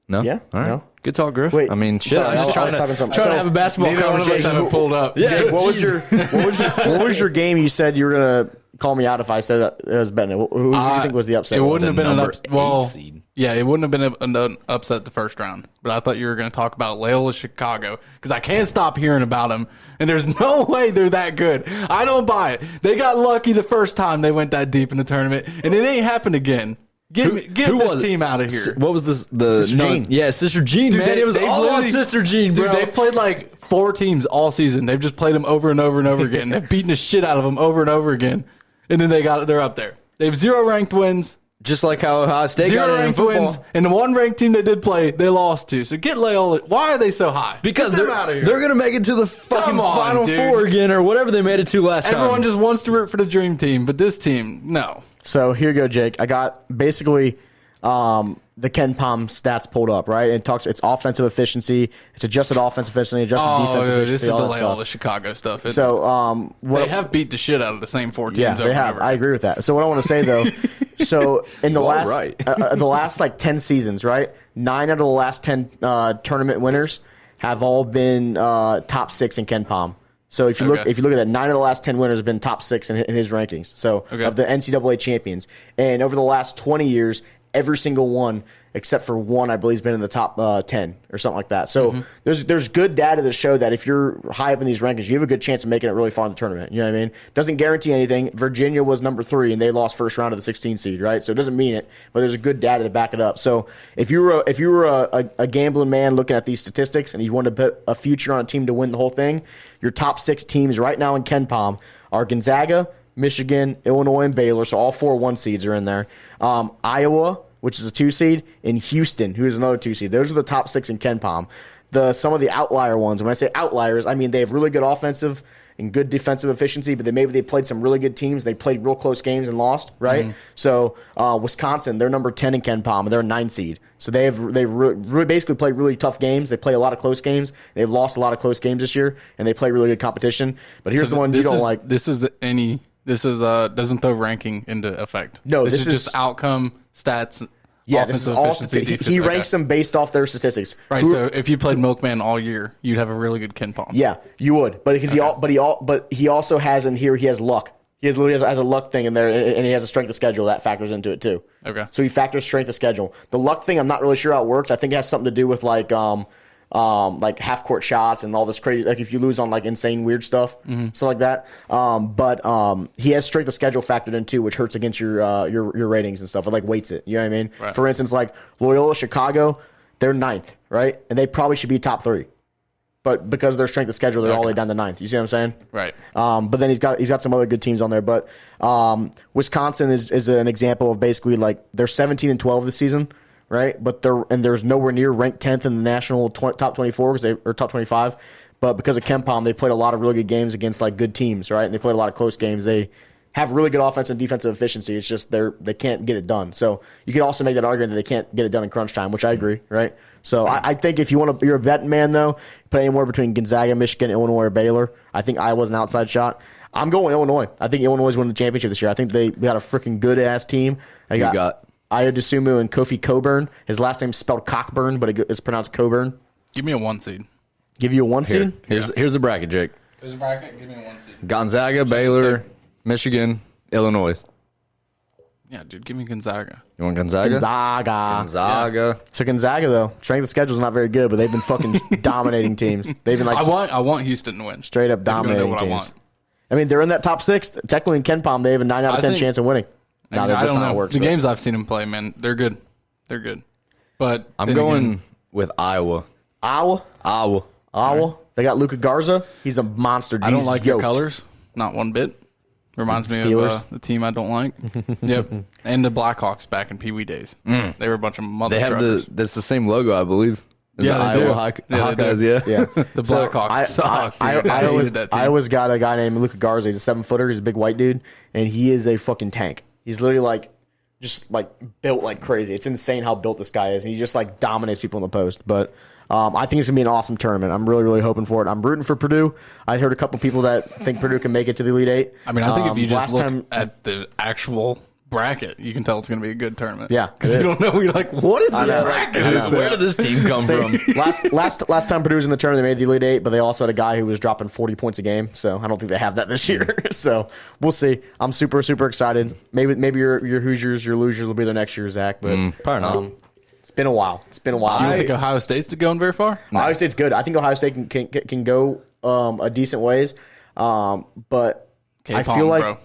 No? Yeah. All right. No. Good talk, Griff. Wait, I mean, shit. sorry, I'm just I was talking trying something. to have a basketball Neither one of us conversation. have it pulled up. Yeah. Jake, what was your game you said you were going to call me out if I said it was betting? Who do you think was the upset? It wouldn't have been an upset. Well, seed. yeah, it wouldn't have been an upset the first round. But I thought you were going to talk about Loyola Chicago because I can't stop hearing about them. And there's no way they're that good. I don't buy it. They got lucky the first time they went that deep in the tournament, and it ain't happened again. Get this team out of here. What was this? Sister Jean. Yeah, Sister Jean, man. It was all on Sister Jean, bro. Dude, they've played like 4 teams all season. They've just played them over and over and over again. They've beaten the shit out of them over and over again. And then they're up there. They have 0 ranked wins. Just like how Ohio State 0 got it in ranked football. wins. And the 1 ranked team they did play, they lost to. So get Loyola. Why are they so high? Because get them out of here. they're going to make it to the fucking Come on, Final dude. Four again or whatever they made it to last time. Everyone just wants to root for the dream team, but this team, no. So here you go, Jake. I got basically the Ken Pom stats pulled up, right? And it's offensive efficiency, it's adjusted offensive efficiency, adjusted defensive efficiency. This is the all that Loyola stuff. Chicago stuff. So they have beat the shit out of the same 4 teams. Yeah, over they and have. over I again. agree with that. So what I want to say though, so in the You are last right. the last like 10 seasons, right? 9 out of the last 10 tournament winners have all been top 6 in Ken Pom. So if you look at that, 9 of the last 10 winners have been top 6 in his rankings. So of the NCAA champions, and over the last 20 years, every single one except for 1, I believe, has been in the top 10 or something like that. So there's good data to show that if you're high up in these rankings, you have a good chance of making it really far in the tournament. You know what I mean? Doesn't guarantee anything. Virginia was number 3 and they lost first round of the 16 seed, right? So it doesn't mean it, but there's a good data to back it up. So if you were a gambling man looking at these statistics and you wanted to put a future on a team to win the whole thing, your top 6 teams right now in Ken Pom are Gonzaga, Michigan, Illinois, and Baylor. So all 4 1 seeds are in there. Iowa, which is a 2 seed, and Houston, who is another 2 seed. Those are the top 6 in Ken Pom. Some of the outlier ones, when I say outliers, I mean they have really good offensive and good defensive efficiency, but maybe they played some really good teams. They played real close games and lost, right? So Wisconsin, they're number 10 in Ken Pom, and they're a 9 seed. So they've basically played really tough games. They play a lot of close games. They've lost a lot of close games this year, and they play really good competition. But here's the one you don't like. This doesn't throw ranking into effect. No, this is just outcome stats. Yeah, this is all. He ranks them based off their statistics. Right. So if you played Milkman all year, you'd have a really good Ken Pom. Yeah, you would. But because he also has in here, he has luck. He literally has a luck thing in there, and he has a strength of schedule that factors into it too. Okay. So he factors strength of schedule. The luck thing, I'm not really sure how it works. I think it has something to do with like half court shots and all this crazy, like if you lose on like insane weird stuff, stuff like that. But he has strength of schedule factored in too, which hurts against your ratings and stuff. It like weights it. You know what I mean? Right. For instance, like Loyola Chicago, they're 9th, right? And they probably should be top 3. But because of their strength of schedule, they're all the way down to 9th. You see what I'm saying? Right. But then he's got some other good teams on there. But Wisconsin is an example of basically like they're 17-12 this season, right? But there's nowhere near ranked 10th in the national top 24 or top 25. but because of KenPom, they played a lot of really good games against like good teams, right? And they played a lot of close games. They have really good offensive and defensive efficiency. It's just they can't get it done. So you could also make that argument that they can't get it done in crunch time, which I agree, right? So I think if you're a betting man though, put anywhere between Gonzaga, Michigan, Illinois, or Baylor. I think Iowa's an outside shot. I'm going Illinois. I think Illinois is winning the championship this year. I think they got a freaking good ass team. They got Ayo Dosunmu and Kofi Cockburn. His last name's spelled Cockburn, but it's pronounced Coburn. Give me a 1 seed. Give you a 1 seed? Here's the bracket, Jake. Here's a bracket. Give me a 1 seed. Gonzaga, Baylor, Michigan, Illinois. Yeah, dude, give me Gonzaga. You want Gonzaga? Gonzaga. So Gonzaga though, strength of schedule is not very good, but they've been fucking dominating teams. They've been like I want Houston to win. Straight up dominating teams. I mean, they're in that top 6. Technically in KenPom, they have a 9 out of 10 chance of winning. I don't know. The games I've seen them play, man, they're good. They're good. But I'm going with Iowa. Iowa. They got Luka Garza. He's a monster. I don't like your colors. Not one bit. Reminds me of the team I don't like. Yep. And the Blackhawks back in Pee Wee days. They were a bunch of mother truckers. That's the same logo, I believe. Yeah, the Iowa Hawkeyes, yeah. The Blackhawks suck. I always got a guy named Luka Garza. He's a 7-footer. He's a big white dude, and he is a fucking tank. He's literally just built like crazy. It's insane how built this guy is, and he just dominates people in the post. But I think it's gonna be an awesome tournament. I'm really, really hoping for it. I'm rooting for Purdue. I heard a couple people that think Purdue can make it to the Elite Eight. I mean, I think if you just look at the actual bracket, you can tell it's going to be a good tournament. Yeah, because you don't know. You're like, what is this bracket? Where did this team come from? Last time Purdue was in the tournament, they made the Elite Eight, but they also had a guy who was dropping 40 points a game. So I don't think they have that this year. So we'll see. I'm super, super excited. Maybe your Hoosiers, your losers will be there next year, Zach. But probably not. It's been a while. You don't think Ohio State's going very far? No. Ohio State's good. I think Ohio State can go a decent ways, but I feel like. Bro.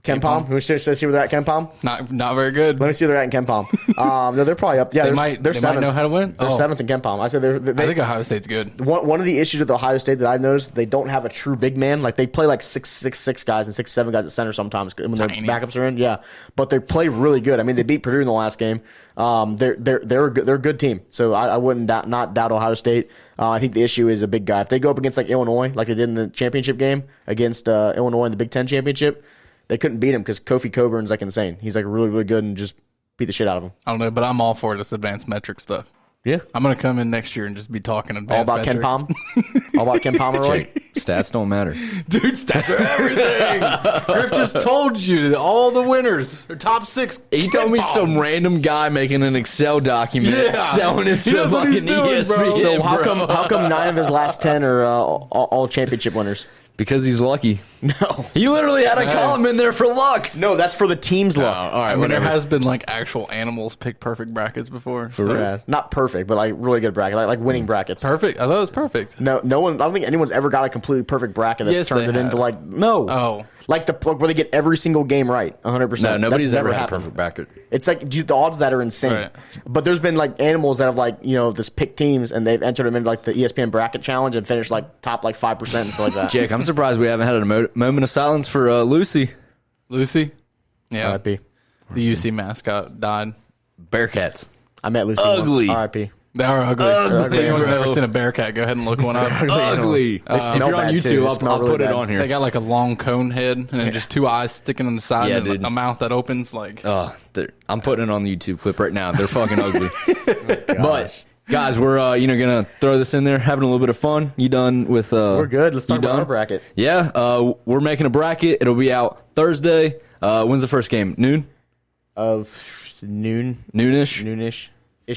KenPom? Who says here with that KenPom? Not very good. Let me see where they're at in KenPom. No, they're probably up. Yeah, they might know how to win. They're 7th in KenPom. I said I think Ohio State's good. One of the issues with Ohio State that I've noticed, they don't have a true big man. Like they play 6'6" guys and 6'7" guys at center sometimes when their backups are in. Yeah, but they play really good. I mean, they beat Purdue in the last game. They're a good team. So I wouldn't not doubt Ohio State. I think the issue is a big guy. If they go up against Illinois, like they did in the championship game against Illinois in the Big Ten championship. They couldn't beat him because Kofi Coburn's insane. He's really, really good and just beat the shit out of him. I don't know, but I'm all for this advanced metric stuff. Yeah. I'm going to come in next year and just be talking advanced all about metric. KenPom? All about KenPom, Roy? Stats don't matter. Dude, stats are everything. Griff just told you all the winners are top 6. He told me some random guy making an Excel document selling it to fucking ESPN. So how come 9 of his last 10 are all championship winners? Because he's lucky. No. He literally had a column in there for luck. No, that's for the team's luck. All right, there has been actual animals pick perfect brackets before. For real? Not perfect, but really good bracket, like winning brackets. Perfect? I thought it was perfect. No one. I don't think anyone's ever got a completely perfect bracket that's turned it into no. Oh. Where they get every single game right, 100%. No, nobody's ever had a happened. perfect bracket. It's the odds that are insane. Right. But there's been animals that have this pick teams and they've entered them into the ESPN bracket challenge and finished top 5% and stuff like that. Jake, I'm surprised we haven't had a moment of silence for Lucy. Lucy? Yeah. R.I.P. The UC mascot died. Bearcats. I met Lucy Ugly. once. R.I.p. They are ugly. If anyone's never seen a bearcat, go ahead and look one up. Ugly. If you're on YouTube, I'll put it on here. They got a long cone head and then just 2 eyes sticking on the side and a mouth that opens. I'm putting it on the YouTube clip right now. They're fucking ugly. But guys, we're gonna throw this in there, having a little bit of fun. You done with? We're good. Let's talk about our bracket. Yeah, we're making a bracket. It'll be out Thursday. When's the first game? Noon. Noonish.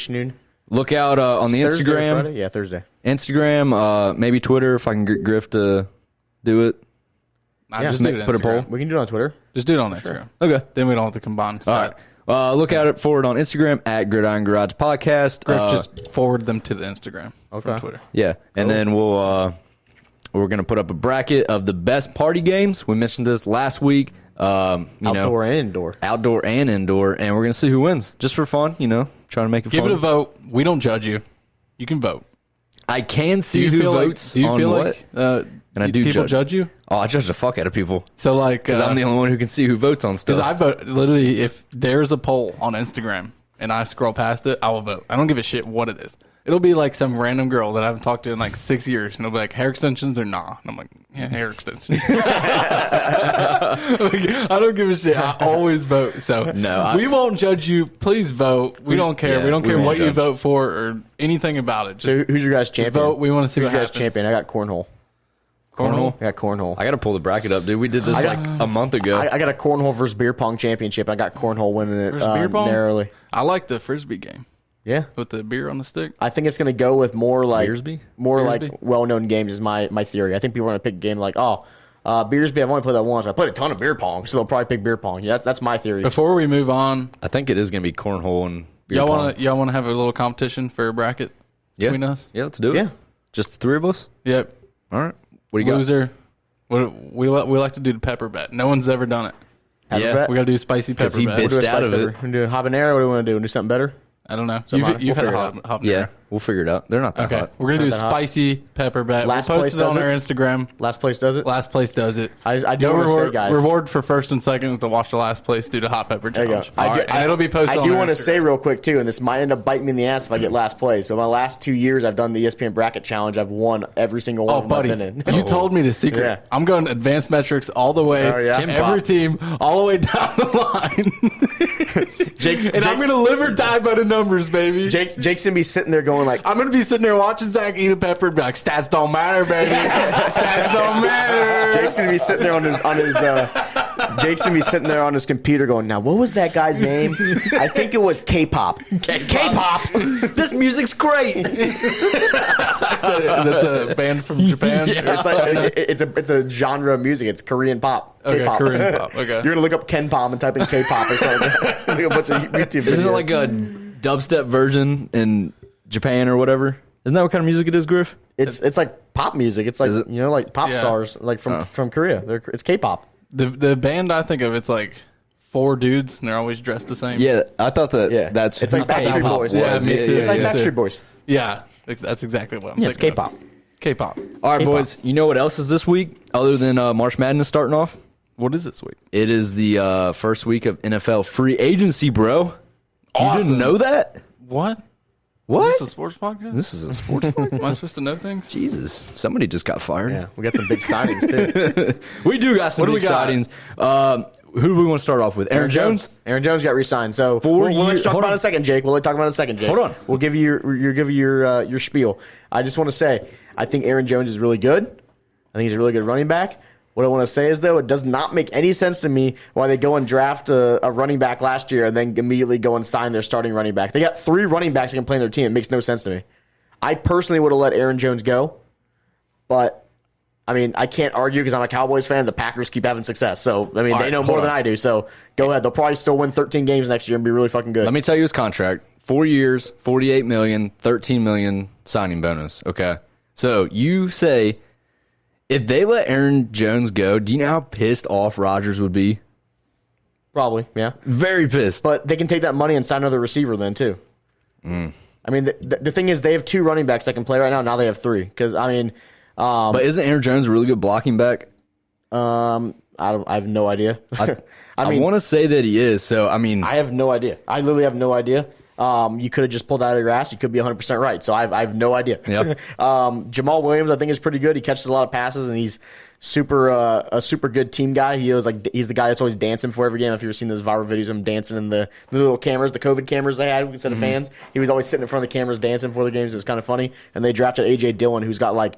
Noon. Look out on the Thursday Instagram. Friday? Yeah, Thursday. Instagram, maybe Twitter if I can get Griff to do it. Just do it put a poll. We can do it on Twitter. Just do it on Instagram. Okay. Then we don't have to combine stuff. All right. Look out for it on Instagram at Gridiron Garage Podcast. Griff, just forward them to the Instagram from Twitter. Yeah, and then we're gonna put up a bracket of the best party games. We mentioned this last week. Outdoor and indoor, and we're gonna see who wins, just for fun. Trying to make it fun. Give it a vote. We don't judge you. You can vote. I can see who votes on what. And I do people judge you? Oh, I judge the fuck out of people. So because I'm the only one who can see who votes on stuff. Because I vote literally if there's a poll on Instagram and I scroll past it, I will vote. I don't give a shit what it is. It'll be like some random girl that I haven't talked to in like 6 years, and it'll be like, hair extensions or nah? And I'm like, yeah, hair extensions. Like, I don't give a shit. I always vote. So we won't judge you. Please vote. We don't care. Yeah, we don't care won't what you judge. vote for or anything about it. Just So who's your guys' champion? vote. We want to see Who's what your guys' happens. champion? I got cornhole. Cornhole? I got cornhole. I got to pull the bracket up, dude. We did this like a month ago. I got a cornhole versus beer pong championship. I got cornhole winning it Versus beer pong? narrowly. I like the Frisbee game Yeah. with the beer on the stick. I think it's going to go with more like Beersby? like well-known games is my theory. I think people are going to pick a game like, Beersby, I've only played that once. I played a ton of beer pong, so they'll probably pick beer pong. Yeah, that's my theory. Before we move on, I think it is going to be cornhole and beer y'all pong. want to have a little competition for a bracket between us? Yeah, let's do it. Yeah. Just the three of us? Yep. All right. What do you got? Loser. We like to do the pepper bet. No one's ever done it. Pepper Yeah. bet? We got to do spicy pepper he bet. bitched We'll do a out spice of it. pepper. We do habanero. What do we want to do? Do something better? I don't know. Something You've had we'll a figure it habanero. Yeah, we'll figure it out. They're not that Okay. hot. We're going to do Not that hot. spicy pepper bet. Last We'll place post it on does our it? Instagram. Last place does it? Last place does it. I do No want to say, reward, guys. reward for first and second is to watch the last place do the hot pepper There you go. challenge. And it'll be posted I on do our want to Instagram. say real quick, too, and this might end up biting me in the ass if I get last place, but my last 2 years I've done the ESPN Bracket Challenge. I've won every single one Oh, of them buddy, I've been in. you told me the secret. Yeah. I'm going advanced metrics all the way. Oh, yeah? Every team, all the way down the line. And I'm going to live or die by the numbers, baby. Jake's going to be sitting there going like, I'm going to be sitting there watching Zach eat a pepper and be like, stats don't matter, baby. Stats don't matter. Jake's gonna be sitting there Jake's gonna be sitting there on his computer going, now what was that guy's name? I think it was K-pop. K-pop. This music's great. That's a band from Japan. It's like it's a genre of music. It's Korean pop. Okay, K-pop. Korean pop, okay. You're gonna look up Ken Pop and type in K-pop or something. Like a bunch of YouTube videos. Isn't it like a dubstep version in Japan or whatever? Isn't that what kind of music it is, Griff? It's like pop music. It's like Is it? like pop Yeah. stars like from Korea. It's K-pop. The band I think of, it's like 4 dudes and they're always dressed the same. Yeah, I thought that. Yeah, that's it's like Backstreet K-pop Boys. was. Yeah, me too. It's like Yeah, Backstreet too. Boys. Yeah, that's exactly what I'm Yeah, it's thinking. K-pop. K-pop. All right, K-pop. boys. You know what else is this week other than March Madness starting off? What is this week? It is the first week of NFL free agency, bro. You Awesome. didn't know that? What? What? Is this a sports podcast? This is a sports podcast. Am I supposed to know things? Jesus, somebody just got fired. Yeah, we got some big signings too. We do got some What do big we got? signings. Who do we want to start off with? Aaron Jones? Aaron Jones got re-signed. So 4 we'll let you years- talk hold about it on. in a second, Jake. We'll let you talk about it in a second, Jake. Hold on. We'll give you your spiel. I just want to say I think Aaron Jones is really good. I think he's a really good running back. What I want to say is, though, it does not make any sense to me why they go and draft a running back last year and then immediately go and sign their starting running back. They got 3 running backs that can play in their team. It makes no sense to me. I personally would have let Aaron Jones go, but I mean, I can't argue because I'm a Cowboys fan. The Packers keep having success, so I mean, they right, know hold more than on. I do. So go ahead. They'll probably still win 13 games next year and be really fucking good. Let me tell you his contract. 4 years, $48 million, $13 million signing bonus. Okay. So you say if they let Aaron Jones go, do you know how pissed off Rodgers would be? Probably, yeah. Very pissed. But they can take that money and sign another receiver then too. I mean, the thing is, they have 2 running backs that can play right now. Now they have 3 because I mean, But isn't Aaron Jones a really good blocking back? I have no idea. I mean, want to say that he is. So, I mean, I have no idea. I literally have no idea. You could have just pulled that out of your ass. You could be 100% right. So I have no idea. Yep. Jamal Williams, I think, is pretty good. He catches a lot of passes, and he's a super good team guy. He's the guy that's always dancing before every game. If you've ever seen those viral videos of him dancing in the little cameras, the COVID cameras they had instead of fans, he was always sitting in front of the cameras dancing before the games. It was kind of funny. And they drafted A.J. Dillon, who's got like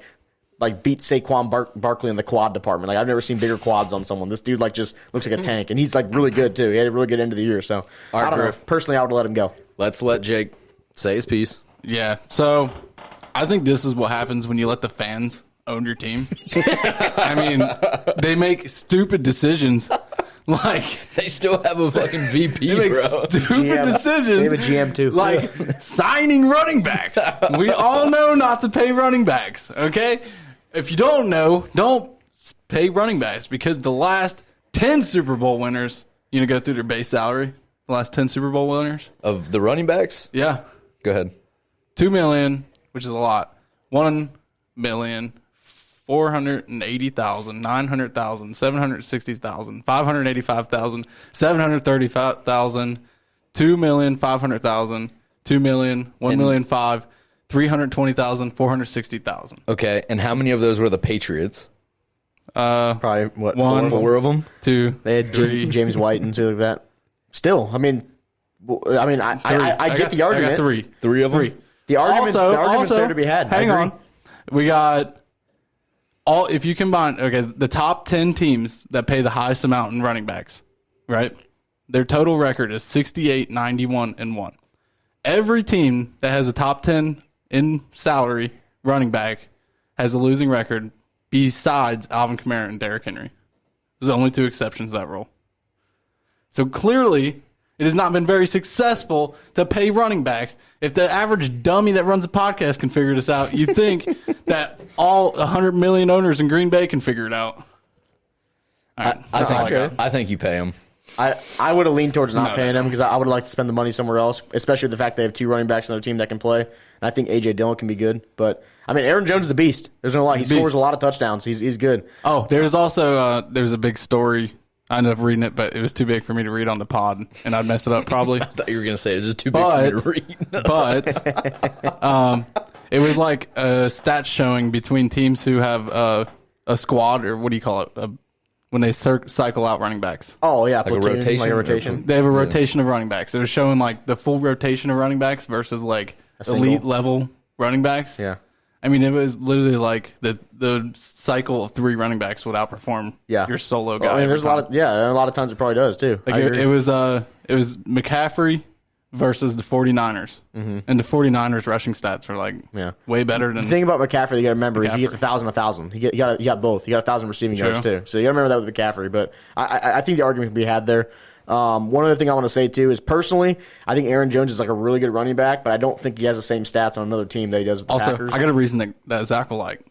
beat Saquon Barkley in the quad department. Like I've never seen bigger quads on someone. This dude just looks like a tank, and he's really good too. He had a really good end of the year. So All right, I don't know. Griff. Personally, I would let him go. let's let Jake say his piece. Yeah. So I think this is what happens when you let the fans own your team. I mean, they make stupid decisions. Like They still have a fucking VP, they make bro. stupid GM. decisions. They have a GM too. Like signing running backs. We all know not to pay running backs. Okay, if you don't know, don't pay running backs because the last 10 Super Bowl winners, you know, go through their base salary. The last 10 Super Bowl winners, Of the running backs? yeah, Go ahead. $2 million, which is a lot. $1,480,000, $900,000, $760,000, $585,000, $735,000, $2,500,000, $2 million, $1,500,000, 320,000, 460,000. Okay, and how many of those were the Patriots? Probably what One. Four of them. Two. They had three. James White and stuff like that. Still, I get the argument. I got three. Three of them. Three. The argument's there to be had. Hang on. We got all. If you combine, the top 10 teams that pay the highest amount in running backs, right? Their total record is 68, 91, and 1. Every team that has a top 10 in salary running back has a losing record besides Alvin Kamara and Derrick Henry. There's only 2 exceptions to that rule. So clearly, it has not been very successful to pay running backs. If the average dummy that runs a podcast can figure this out, you'd think that all 100 million owners in Green Bay can figure it out. All right, I think you pay them. I would have leaned towards not paying him because I would like to spend the money somewhere else, especially with the fact they have 2 running backs on their team that can play. And I think A.J. Dillon can be good. But, Aaron Jones is a beast. There's no lie. He scores a lot of touchdowns. He's good. Oh, there's also there's a big story. I ended up reading it, but it was too big for me to read on the pod, and I'd mess it up probably. I thought you were going to say it was just too big for me to read. But it was like a stats showing between teams who have a squad, or what do you call it, when they cycle out running backs. Oh, yeah. Like a rotation? They have a rotation of running backs. It was showing like the full rotation of running backs versus like elite level running backs. Yeah. It was literally like the cycle of 3 running backs would outperform your solo guy. There's a lot of times it probably does too. Like it was McCaffrey versus the 49ers. Mm-hmm. And the 49ers rushing stats are way better than the thing about McCaffrey you got to remember is he gets 1,000. You got both. You got 1,000 receiving yards too. So you got to remember that with McCaffrey. But I think the argument can be had there. One other thing I want to say too is personally, I think Aaron Jones is like a really good running back, but I don't think he has the same stats on another team that he does with the Packers. I got a reason that Zach will like.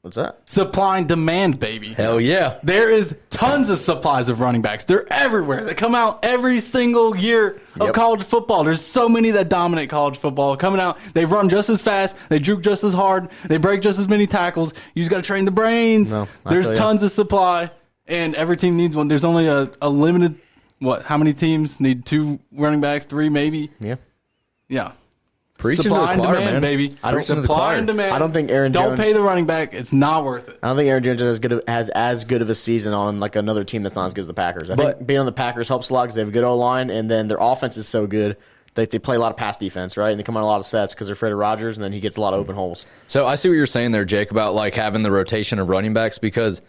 What's that? Supply and demand, baby. Hell yeah. There is tons of supplies of running backs. They're everywhere. They come out every single year of college football. There's so many that dominate college football coming out. They run just as fast. They juke just as hard. They break just as many tackles. You just got to train the brains. There's tons of supply, and every team needs one. There's only a limited... How many teams need 2 running backs? 3 maybe? Yeah. Yeah. Preaching to the Supply and choir, demand, man. baby. Supply and demand. I don't think Aaron Jones... Don't pay the running back. It's not worth it. I don't think Aaron Jones has as good of a season on like another team that's not as good as the Packers. I think being on the Packers helps a lot because they have a good O-line, and then their offense is so good that they play a lot of pass defense, right? And they come on a lot of sets because they're afraid of Rodgers, and then he gets a lot of open holes. So I see what you're saying there, Jake, about like having the rotation of running backs because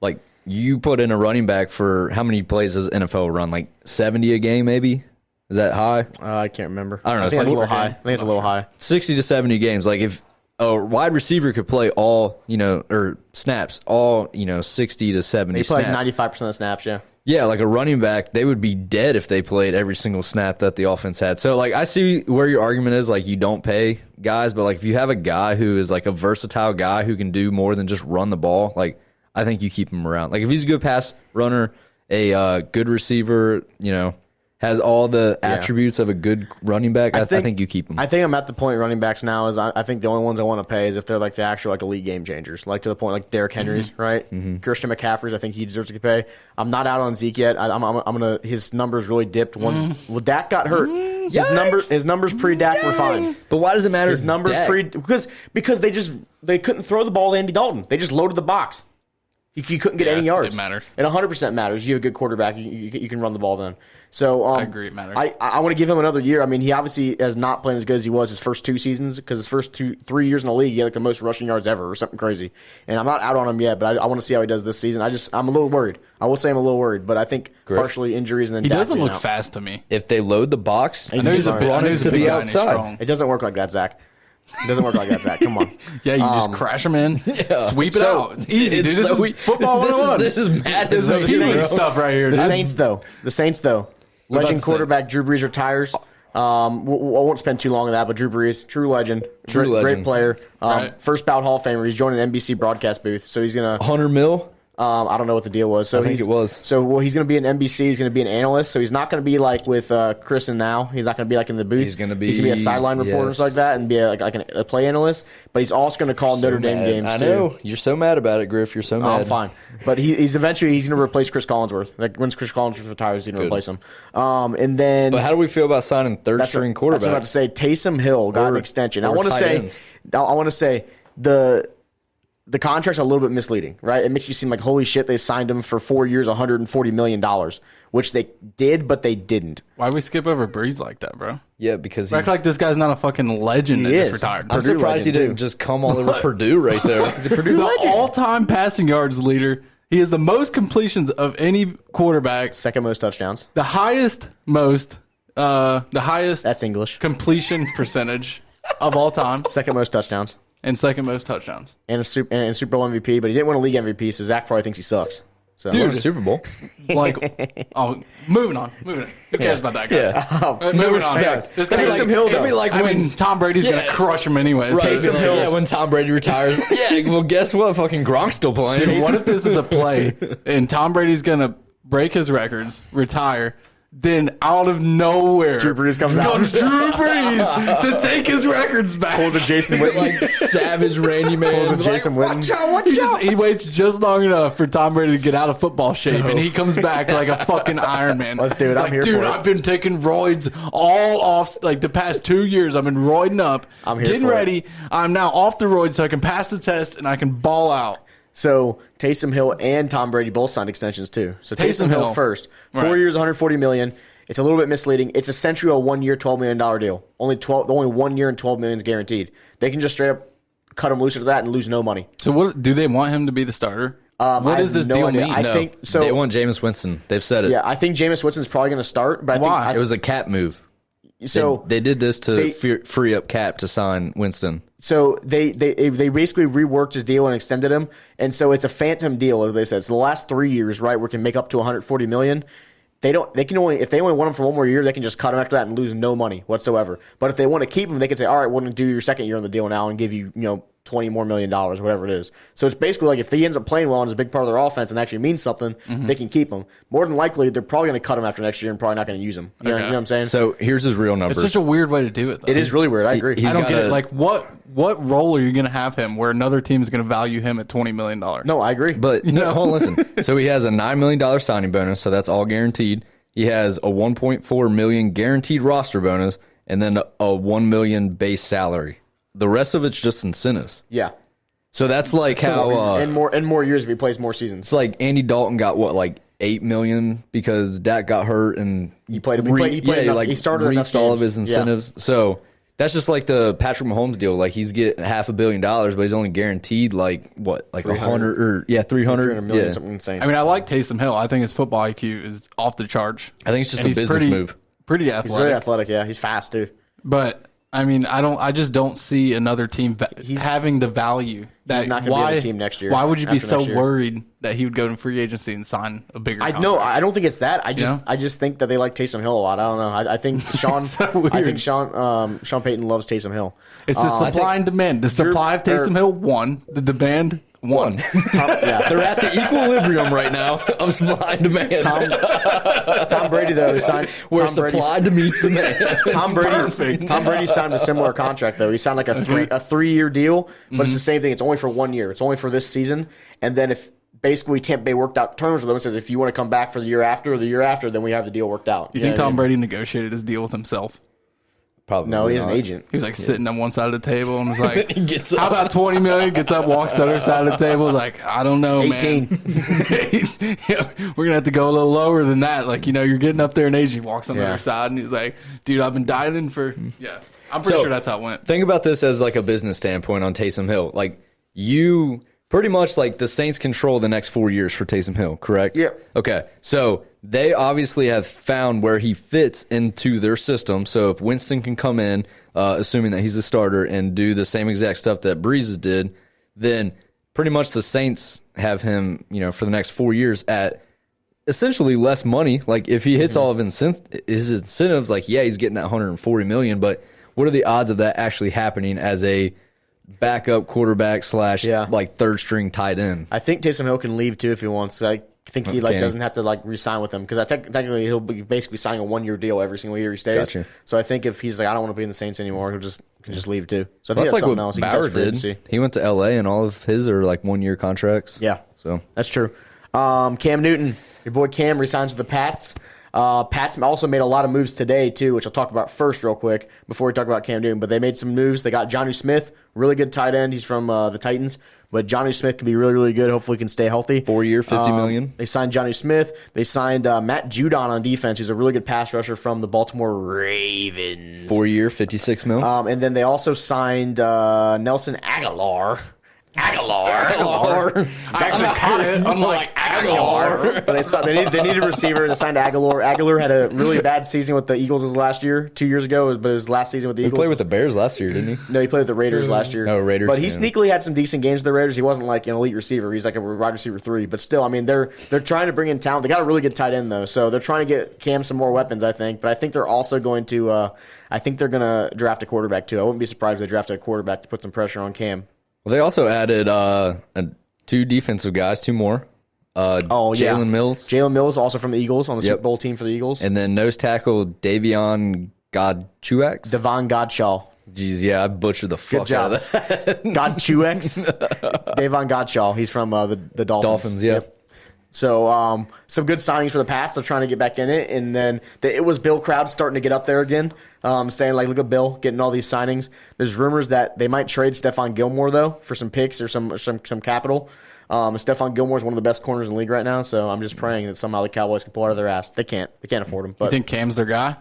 like you put in a running back for how many plays does NFL run? Like 70 a game, maybe? Is that high? I can't remember. I don't know. I think it's a little high. I think it's a little high. 60 to 70 games. Like if a wide receiver could play all, or snaps, all, 60 to 70 They play snaps. like 95% of the snaps, yeah. Yeah, like a running back, they would be dead if they played every single snap that the offense had. So, like, I see where your argument is, like, you don't pay guys, but, like, if you have a guy who is, like, a versatile guy who can do more than just run the ball, like, I think you keep him around. Like, if he's a good pass runner, a good receiver, has all the attributes of a good running back, I think you keep him. I think I'm at the point running backs now is I think the only ones I want to pay is if they're like the actual like elite game changers, like to the point like Derrick Henry's, right? Mm-hmm. Christian McCaffrey's, I think he deserves to get paid. I'm not out on Zeke yet. I'm gonna his numbers really dipped once. Well, Dak got hurt. His numbers pre Dak were fine. But why does it matter? His numbers because they couldn't throw the ball to Andy Dalton. They just loaded the box. He couldn't get any yards. It matters. It 100% matters. You have a good quarterback. You can run the ball then. So I agree. It matters. I want to give him another year. I mean, he obviously has not played as good as he was his first 2 seasons because his first 3 years in the league, he had like the most rushing yards ever or something crazy. And I'm not out on him yet, but I want to see how he does this season. I'm a little worried. I will say I'm a little worried, but I think partially injuries and then he Dak doesn't look out. fast to me. If they load the box, I know he's run into the outside. It doesn't work like that, Zach. It doesn't work like that, Zach. Come on. Yeah, you just crash them in, sweep it out. It's easy, dude. This is football 101. This is madness. This is stuff right here. The Saints, though. Legend quarterback Drew Brees retires. I won't spend too long on that, but Drew Brees, true legend. Great player. First bout Hall of Famer. He's joining an NBC broadcast booth, so he's gonna 100 mil. I don't know what the deal was. So I think it was. So he's going to be an NBC. He's going to be an analyst. So he's not going to be like with Chris and now. He's not going to be like in the booth. He's going to be a sideline reporter or something like that, and be a play analyst. But he's also going to call Notre Dame games. I too. know you're so mad about it, Griff. You're so mad. I'm fine. But he's eventually going to replace Chris Collinsworth. Like once Chris Collinsworth retires, he's going to replace him. And then. But how do we feel about signing third string quarterback? That's what I was about to say. Taysom Hill got an extension. I want to say the contract's a little bit misleading, right? It makes you seem like, holy shit, they signed him for 4 years, $140 million, which they did, but they didn't. Why we skip over Brees like that, bro? Yeah, because act like this guy's not a fucking legend that just retired. I'm surprised he didn't just come all over Purdue right there. He's a Purdue legend. All-time passing yards leader. He has the most completions of any quarterback. Second most touchdowns. The highest That's English. completion percentage of all time. Second most touchdowns. And second most touchdowns. And Super Bowl MVP, but he didn't win a league MVP, so Zach probably thinks he sucks. So. Dude, Super Bowl. Like, moving on. Who cares about that guy? Yeah. Moving on. This guy, Taysom Hill, though. Tom Brady's going to crush him anyway. Right. Taysom Hill. Yeah, when Tom Brady retires. Yeah, well, guess what? Fucking Gronk's still playing. Dude, what if this is a play and Tom Brady's going to break his records, retire, then out of nowhere, Drew Brees comes Drew Brees to take his records back. Pulls a Jason Witten. like savage Randy Man. Pulls a Jason Witten. Watch out. He waits just long enough for Tom Brady to get out of football shape, and he comes back like a fucking Iron Man. Let's do it. I'm here for it. Dude, I've been taking roids all off, like the past 2 years. I've been roiding up. I'm here getting for ready. I'm now off the roids so I can pass the test and I can ball out. So Taysom Hill and Tom Brady both signed extensions too. So Taysom Hill first, 4 Right. years, $140 million. It's a little bit misleading. It's essentially a 1 year, $12 million deal. Only 1 year and $12 million is guaranteed. They can just straight up cut him loose after that and lose no money. So what do they want him to be the starter? What does this deal mean? I think so. They want Jameis Winston. They've said it. Yeah, I think Jameis Winston's probably going to start. But Why? It was a cap move. So they did this to free up cap to sign Winston. So they basically reworked his deal and extended him, and so it's a phantom deal, as they said. So the last 3 years, right, we can make up to $140 million. If they only want him for one more year, they can just cut him after that and lose no money whatsoever. But if they want to keep him, they can say, all right, we're going to do your second year on the deal now and give you, $20 more million, whatever it is. So it's basically like if he ends up playing well and is a big part of their offense and actually means something, they can keep him. More than likely, they're probably going to cut him after next year and probably not going to use him. You know what I'm saying? So here's his real numbers. It's such a weird way to do it, though. It is really weird. I agree. I don't get it. Like, what role are you going to have him where another team is going to value him at $20 million? No, I agree. But no, hold on, listen. So he has a $9 million signing bonus, so that's all guaranteed. He has a $1.4 million guaranteed roster bonus, and then a $1 million base salary. The rest of it's just incentives. Yeah. So that's like how and more years if he plays more seasons. it's like Andy Dalton got what, like $8 million because Dak got hurt and he played enough, he started enough reached all of games. his incentives. Yeah. So that's just like the Patrick Mahomes deal. Like he's getting $500 million, but he's only guaranteed like what, like 100 or 300 million, something insane. I mean, I like Taysom Hill. I think his football IQ is off the charge. I think it's just a business move. Pretty athletic. He's very athletic. Yeah, he's fast too. But I mean, I just don't see another team having the value. That he's not going to be on the team next year. Why would you be so worried that he would go in free agency and sign a bigger contract? I don't think it's that. I just think that they like Taysom Hill a lot. I don't know. I think Sean. Sean Payton loves Taysom Hill. It's the supply and demand. The supply of Taysom Hill, 1. The demand, 1. They're at the equilibrium right now of supply and demand. Tom Brady though signed where supply meets demand. Tom Brady signed a similar contract though. He signed like a 3-year deal, but it's the same thing. It's only for 1 year. It's only for this season, and then if basically Tampa Bay worked out terms with him and says if you want to come back for the year after or the year after, then we have the deal worked out. You think Tom Brady negotiated his deal with himself? Probably no, he has not. an agent. He was like sitting on one side of the table and was like, Gets up. "How about $20 million?" Gets up, walks to the other side of the table. Like, I don't know, 18. man. Yeah, we're gonna have to go a little lower than that. Like, you're getting up there in age. He walks on the other side and he's like, "Dude, I've been dialing for." Yeah, I'm pretty sure that's how it went. Think about this as like a business standpoint on Taysom Hill. Like you pretty much like the Saints control the next 4 years for Taysom Hill, correct? Yeah. Okay, so they obviously have found where he fits into their system. So if Winston can come in, assuming that he's the starter, and do the same exact stuff that Brees did, then pretty much the Saints have him, for the next 4 years at essentially less money. Like if he hits all of his incentives, like he's getting that $140 million, but what are the odds of that actually happening as a backup quarterback / Yeah. like third string tight end. I think Taysom Hill can leave too if he wants. I think he Okay. doesn't have to re-sign with them because technically he'll be basically signing a 1-year deal every single year he stays. Gotcha. So I think if he's like, I don't want to be in the Saints anymore, he'll just leave too. So I think That's that's like something what else. He can Bauer test free did. agency. He went to L.A. and all of his are like 1-year contracts. Yeah, So that's true. Cam Newton, your boy Cam resigns with the Pats. Pats also made a lot of moves today too, which I'll talk about first real quick before we talk about Cam Newton. But they made some moves. They got Jonnu Smith, really good tight end. He's from the Titans. But Jonnu Smith can be really, really good. Hopefully he can stay healthy. 4-year, $50 million. They signed Jonnu Smith. They signed Matt Judon on defense, who's a really good pass rusher from the Baltimore Ravens. 4-year, $56 million. And then they also signed Nelson Aguilar. Aguilar. I actually caught it. I'm like, Aguilar. But they needed a receiver. They signed Aguilar. Aguilar had a really bad season with the Eagles his last year, 2 years ago, but his last season with the He Eagles. played with the Bears last year, didn't he? No, he played with the Raiders last year. Oh, Raiders, But he yeah. sneakily had some decent games with the Raiders. He wasn't like an elite receiver. He's like a wide receiver 3. But still, I mean, they're trying to bring in talent. They got a really good tight end, though. So they're trying to get Cam some more weapons, I think. But I think they're also going to I think they're going to draft a quarterback, too. I wouldn't be surprised if they drafted a quarterback to put some pressure on Cam. Well, they also added 2 defensive guys, 2 more. Jalen Mills. Jalen Mills, also from the Eagles, on the Super Bowl team for the Eagles. And then nose tackle Davion Godchuex. Devon Godshaw. Jeez, yeah, I butchered the fuck Good job. out of that. Godchuex. Davon Godshaw. He's from the Dolphins. Dolphins, yeah. So some good signings for the Pats. They're trying to get back in it. And then it was Bill Crowd starting to get up there again, saying, like, look at Bill getting all these signings. There's rumors that they might trade Stephon Gilmore, though, for some picks or some capital. Stephon Gilmore is one of the best corners in the league right now, so I'm just praying that somehow the Cowboys can pull out of their ass. They can't. They can't afford him. But You think Cam's their guy?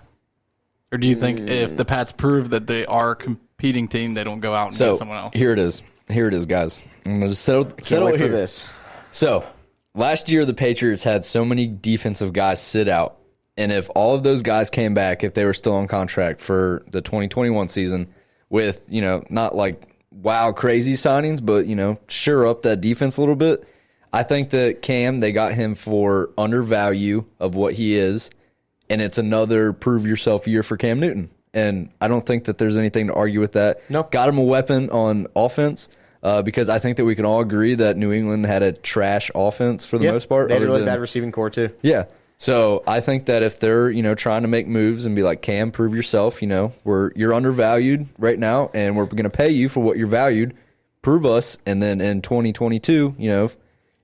Or do you think if the Pats prove that they are a competing team, they don't go out and get someone else? Here it is. Here it is, guys. I'm going to just settle can't wait here. for this. So, last year the Patriots had so many defensive guys sit out. And if all of those guys came back, if they were still on contract for the 2021 season with, not like wow crazy signings, but, sure up that defense a little bit, I think that Cam, they got him for undervalue of what he is. And it's another prove yourself year for Cam Newton. And I don't think that there's anything to argue with that. Nope. Got him a weapon on offense because I think that we can all agree that New England had a trash offense for the most part. They had a other really than- bad receiving core, too. Yeah. So I think that if they're, trying to make moves and be like, Cam, prove yourself, you're undervalued right now and we're going to pay you for what you're valued. Prove us. And then in 2022, if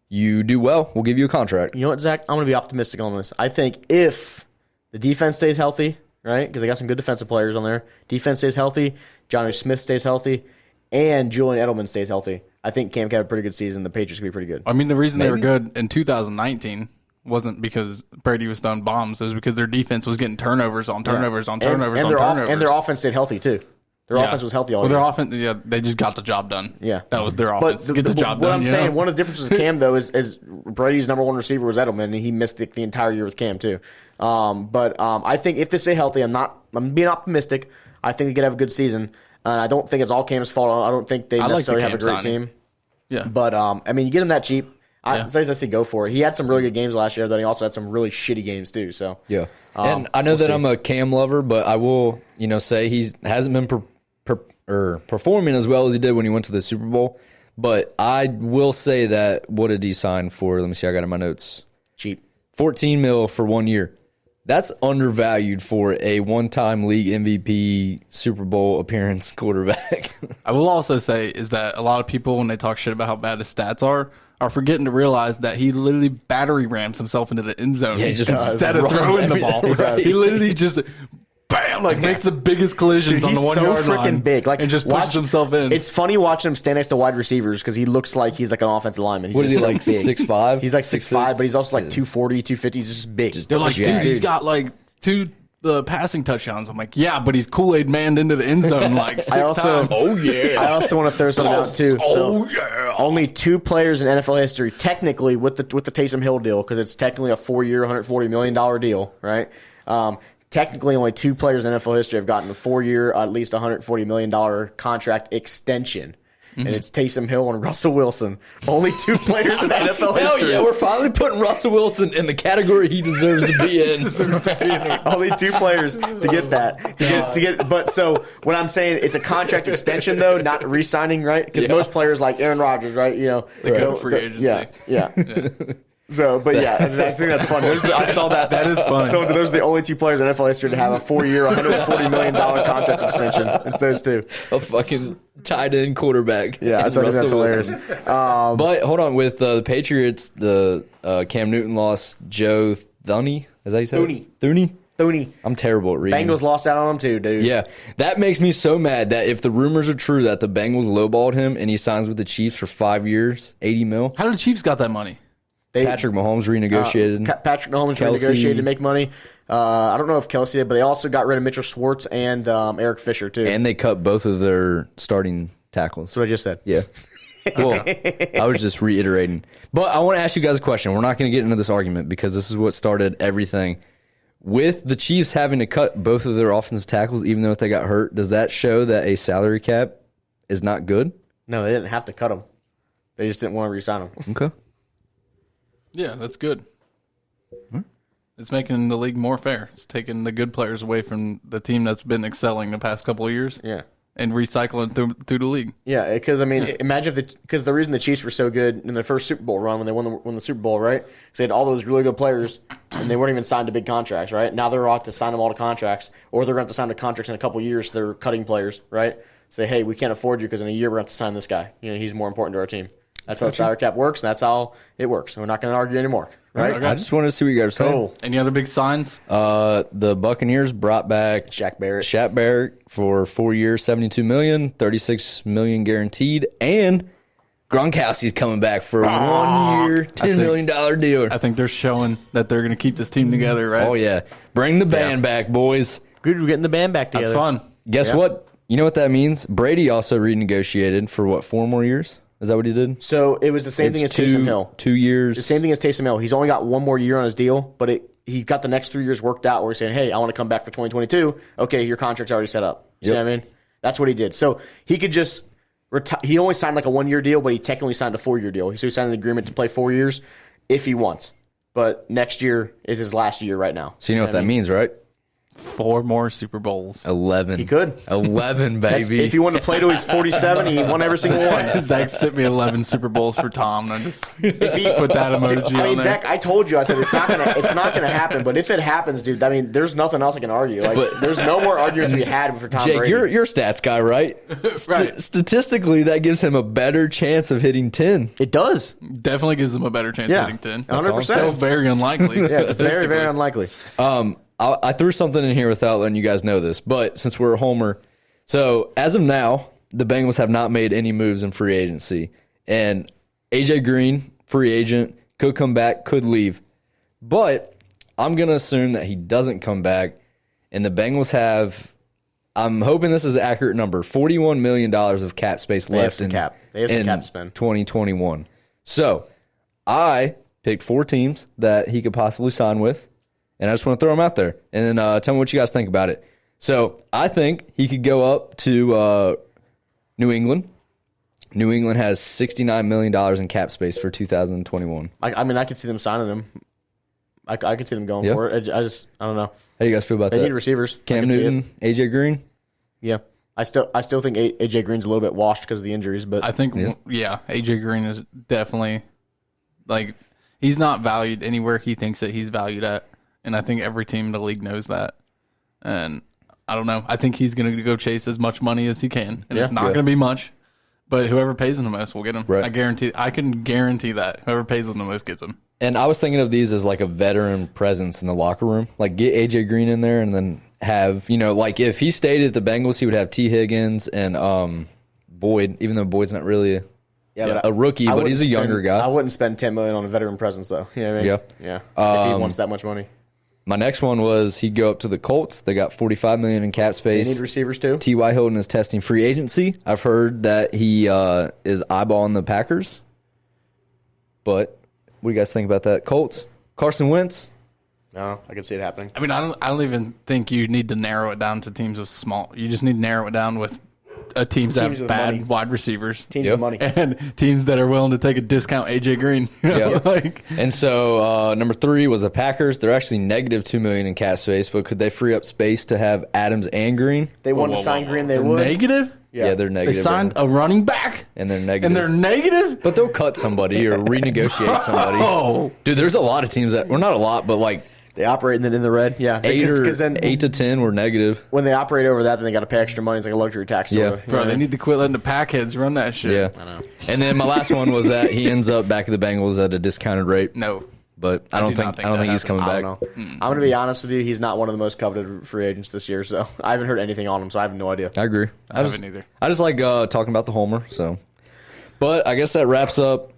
you do well, we'll give you a contract. You know what, Zach? I'm going to be optimistic on this. I think if the defense stays healthy, right, because they got some good defensive players on there, defense stays healthy, Johnny Smith stays healthy, and Julian Edelman stays healthy, I think Cam can have a pretty good season. The Patriots can be pretty good. I mean, the reason they were good in 2019 wasn't because Brady was throwing bombs. It was because their defense was getting turnovers on turnovers on turnovers and on turnovers. And their offense stayed healthy, too. Their offense was healthy all year. Their offense, they just got the job done. Yeah. That was their offense. Get the job what done. I'm saying, one of the differences with Cam, though, is Brady's number one receiver was Edelman, and he missed the entire year with Cam, too. But I think if they stay healthy, I'm being optimistic. I think they could have a good season. I don't think it's all Cam's fault. I don't think they necessarily have a great team. Yeah. But, you get him that cheap. Yeah. I say go for it. He had some really good games last year, though. He also had some really shitty games, too. So Yeah. And I know that I'm a Cam lover, but I will, say he hasn't been performing as well as he did when he went to the Super Bowl. But I will say that, what did he sign for? Let me see. I got it in my notes. cheap. $14 million for 1 year. That's undervalued for a one-time league MVP Super Bowl appearance quarterback. I will also say is that a lot of people, when they talk shit about how bad his stats are forgetting to realize that he literally battery rams himself into the end zone instead of throwing the ball. He literally just bam, makes the biggest collisions on the 1 yard line. Freaking big, and just pushes himself in. It's funny watching him stand next to wide receivers because he looks like he's like an offensive lineman. He's What is he, just like so big. 6'5"? He's like 6'5", but he's also like 240, 250. He's just big. They're like, dude, he's got like 2 passing touchdowns. I'm like, yeah, but he's Kool-Aid manned into the end zone like 6 times. I also want to throw something out too. Only 2 players in NFL history, technically with the Taysom Hill deal, because it's technically a 4-year, $140 million deal, right? Technically, only 2 players in NFL history have gotten a 4-year, at least $140 million contract extension. and it's Taysom Hill and Russell Wilson. Only 2 players in NFL Hell history. yeah, we're finally putting Russell Wilson in the category he deserves to be in. Only 2 players to get that. To get. But so when I'm saying it's a contract extension, though, not re-signing, right? Because most players like Aaron Rodgers, right? You know, They go free agency. Yeah. So, but yeah, I think that's fun. I saw that. That is funny. So those are the only 2 players in NFL history to have a 4-year, $140 million contract extension. It's those 2. A fucking tight end quarterback. Yeah, so I think that's Russell hilarious. Wilson. But hold on, with the Patriots, the Cam Newton lost Joe Thuney. Is that how you say it? Thuney? I'm terrible at reading. Bengals lost out on him too, dude. Yeah, that makes me so mad that if the rumors are true that the Bengals lowballed him and he signs with the Chiefs for 5 years, $80 million. How did the Chiefs got that money? Patrick Mahomes renegotiated. Patrick Mahomes Kelsey. renegotiated to make money. I don't know if Kelsey did, but they also got rid of Mitchell Schwartz and Eric Fisher too. And they cut both of their starting tackles. That's what I just said. Yeah. Well, I was just reiterating. But I want to ask you guys a question. We're not going to get into this argument because this is what started everything. With the Chiefs having to cut both of their offensive tackles, even though if they got hurt, does that show that a salary cap is not good? No, they didn't have to cut him. They just didn't want to re-sign him. Okay. Yeah, that's good. It's making the league more fair. It's taking the good players away from the team that's been excelling the past couple of years. Yeah. And recycling through the league. Yeah, because I mean, imagine if because the reason the Chiefs were so good in their first Super Bowl run when they won the Super Bowl, right? Because they had all those really good players, and they weren't even signed to big contracts, right? Now they're off to sign them all to contracts, or they're going to have to sign to contracts in a couple of years. So they're cutting players, right? Say, hey, we can't afford you because in a year we're going to have to sign this guy. You know, he's more important to our team. That's how the salary cap works, and that's how it works. And we're not going to argue anymore, right? Okay. I just wanted to see what you guys are saying. Cool. Any other big signs? The Buccaneers brought back Shaq Barrett. Shaq Barrett for 4 years, $72 million, $36 million guaranteed, and Gronkowski's coming back for a 1 year, $10 million deal. I think they're showing that they're going to keep this team together, right? Oh yeah, bring the band back, boys. Good, we're getting the band back together. That's fun. Guess what? You know what that means? Brady also renegotiated for what, 4 more years? Is that what he did? So it was the same thing as Taysom Hill. 2 years. The same thing as Taysom Hill. He's only got 1 more year on his deal, but he got the next 3 years worked out where he's saying, hey, I want to come back for 2022. Okay, your contract's already set up. You see what I mean? That's what he did. So he could just he only signed like a 1 year deal, but he technically signed a 4 year deal. So he signed an agreement to play 4 years if he wants. But next year is his last year right now. So you know what that means, right? 4 more Super Bowls. 11. He could. 11, baby. If he wanted to play till he's 47, he won every single one. Zach sent me 11 Super Bowls for Tom. And I just If he put that emoji I mean, on there. Zach, I told you, I said it's not gonna happen. But if it happens, dude, I mean, there's nothing else I can argue. Like, there's no more argument to be had for Tom Jake, Brady. you're a stats guy, right? Right. Statistically, that gives him a better chance of hitting 10. It does. Definitely gives them a better chance Yeah, of hitting 10. 100%. Still very unlikely. Yeah, it's very, very unlikely. I threw something in here without letting you guys know this, but since we're a homer, so as of now, the Bengals have not made any moves in free agency. And AJ Green, free agent, could come back, could leave. But I'm going to assume that he doesn't come back, and the Bengals have, I'm hoping this is an accurate number, $41 million of cap space left some in, cap. They have some in cap to spend. 2021. So I picked 4 teams that he could possibly sign with. And I just want to throw him out there. And then tell me what you guys think about it. So I think he could go up to New England. New England has $69 million in cap space for 2021. I mean, I could see them signing him. I could see them going for it. I don't know. How do you guys feel about They that? need receivers. I Cam can see it. Newton, AJ Green? Yeah. I still think AJ Green's a little bit washed because of the injuries, but I think, AJ Green is definitely, like, he's not valued anywhere he thinks that he's valued at. And I think every team in the league knows that. And I don't know. I think he's going to go chase as much money as he can. And it's not going to be much. But whoever pays him the most will get him. Right. I can guarantee that. Whoever pays him the most gets him. And I was thinking of these as like a veteran presence in the locker room. Like get AJ Green in there and then have, like if he stayed at the Bengals, he would have T. Higgins and Boyd, even though Boyd's not really a rookie, but he's a younger guy. I wouldn't spend $10 million on a veteran presence, though. You know what I mean? Yeah. If he wants that much money. My next one was he'd go up to the Colts. They got $45 million in cap space. They need receivers too. T.Y. Hilton is testing free agency. I've heard that he is eyeballing the Packers. But what do you guys think about that? Colts, Carson Wentz. No, I can see it happening. I mean, I don't even think you need to narrow it down to teams with small. You just need to narrow it down with teams that Teams have with bad money. wide receivers. Teams Yep. with money. And teams that are willing to take a discount AJ Green. Yeah. Like, And so number 3 was the Packers. They're actually negative $2 million in cap space, but could they free up space to have Adams and Green? They wanted to sign Green, they would. negative? Yeah, they're They negative. signed a running back, and they're negative. and they're negative? But they'll cut somebody or renegotiate somebody. Oh. Dude, there's a lot of teams that, well, not a lot, but like They operate in the red. Yeah. 8 then 8 to 10 were negative. when they operate over that, then they got to pay extra money. It's like a luxury tax. Yeah. Sort of, Bro, they need to quit letting the packheads run that shit. Yeah. I know. And then my last one was that he ends up back at the Bengals at a discounted rate. No. But I don't do not think he's that coming I back. don't know. I'm going to be honest with you. He's not one of the most coveted free agents this year, so I haven't heard anything on him, so I have no idea. I agree. I haven't either. I just like talking about the homer. So, but I guess that wraps up.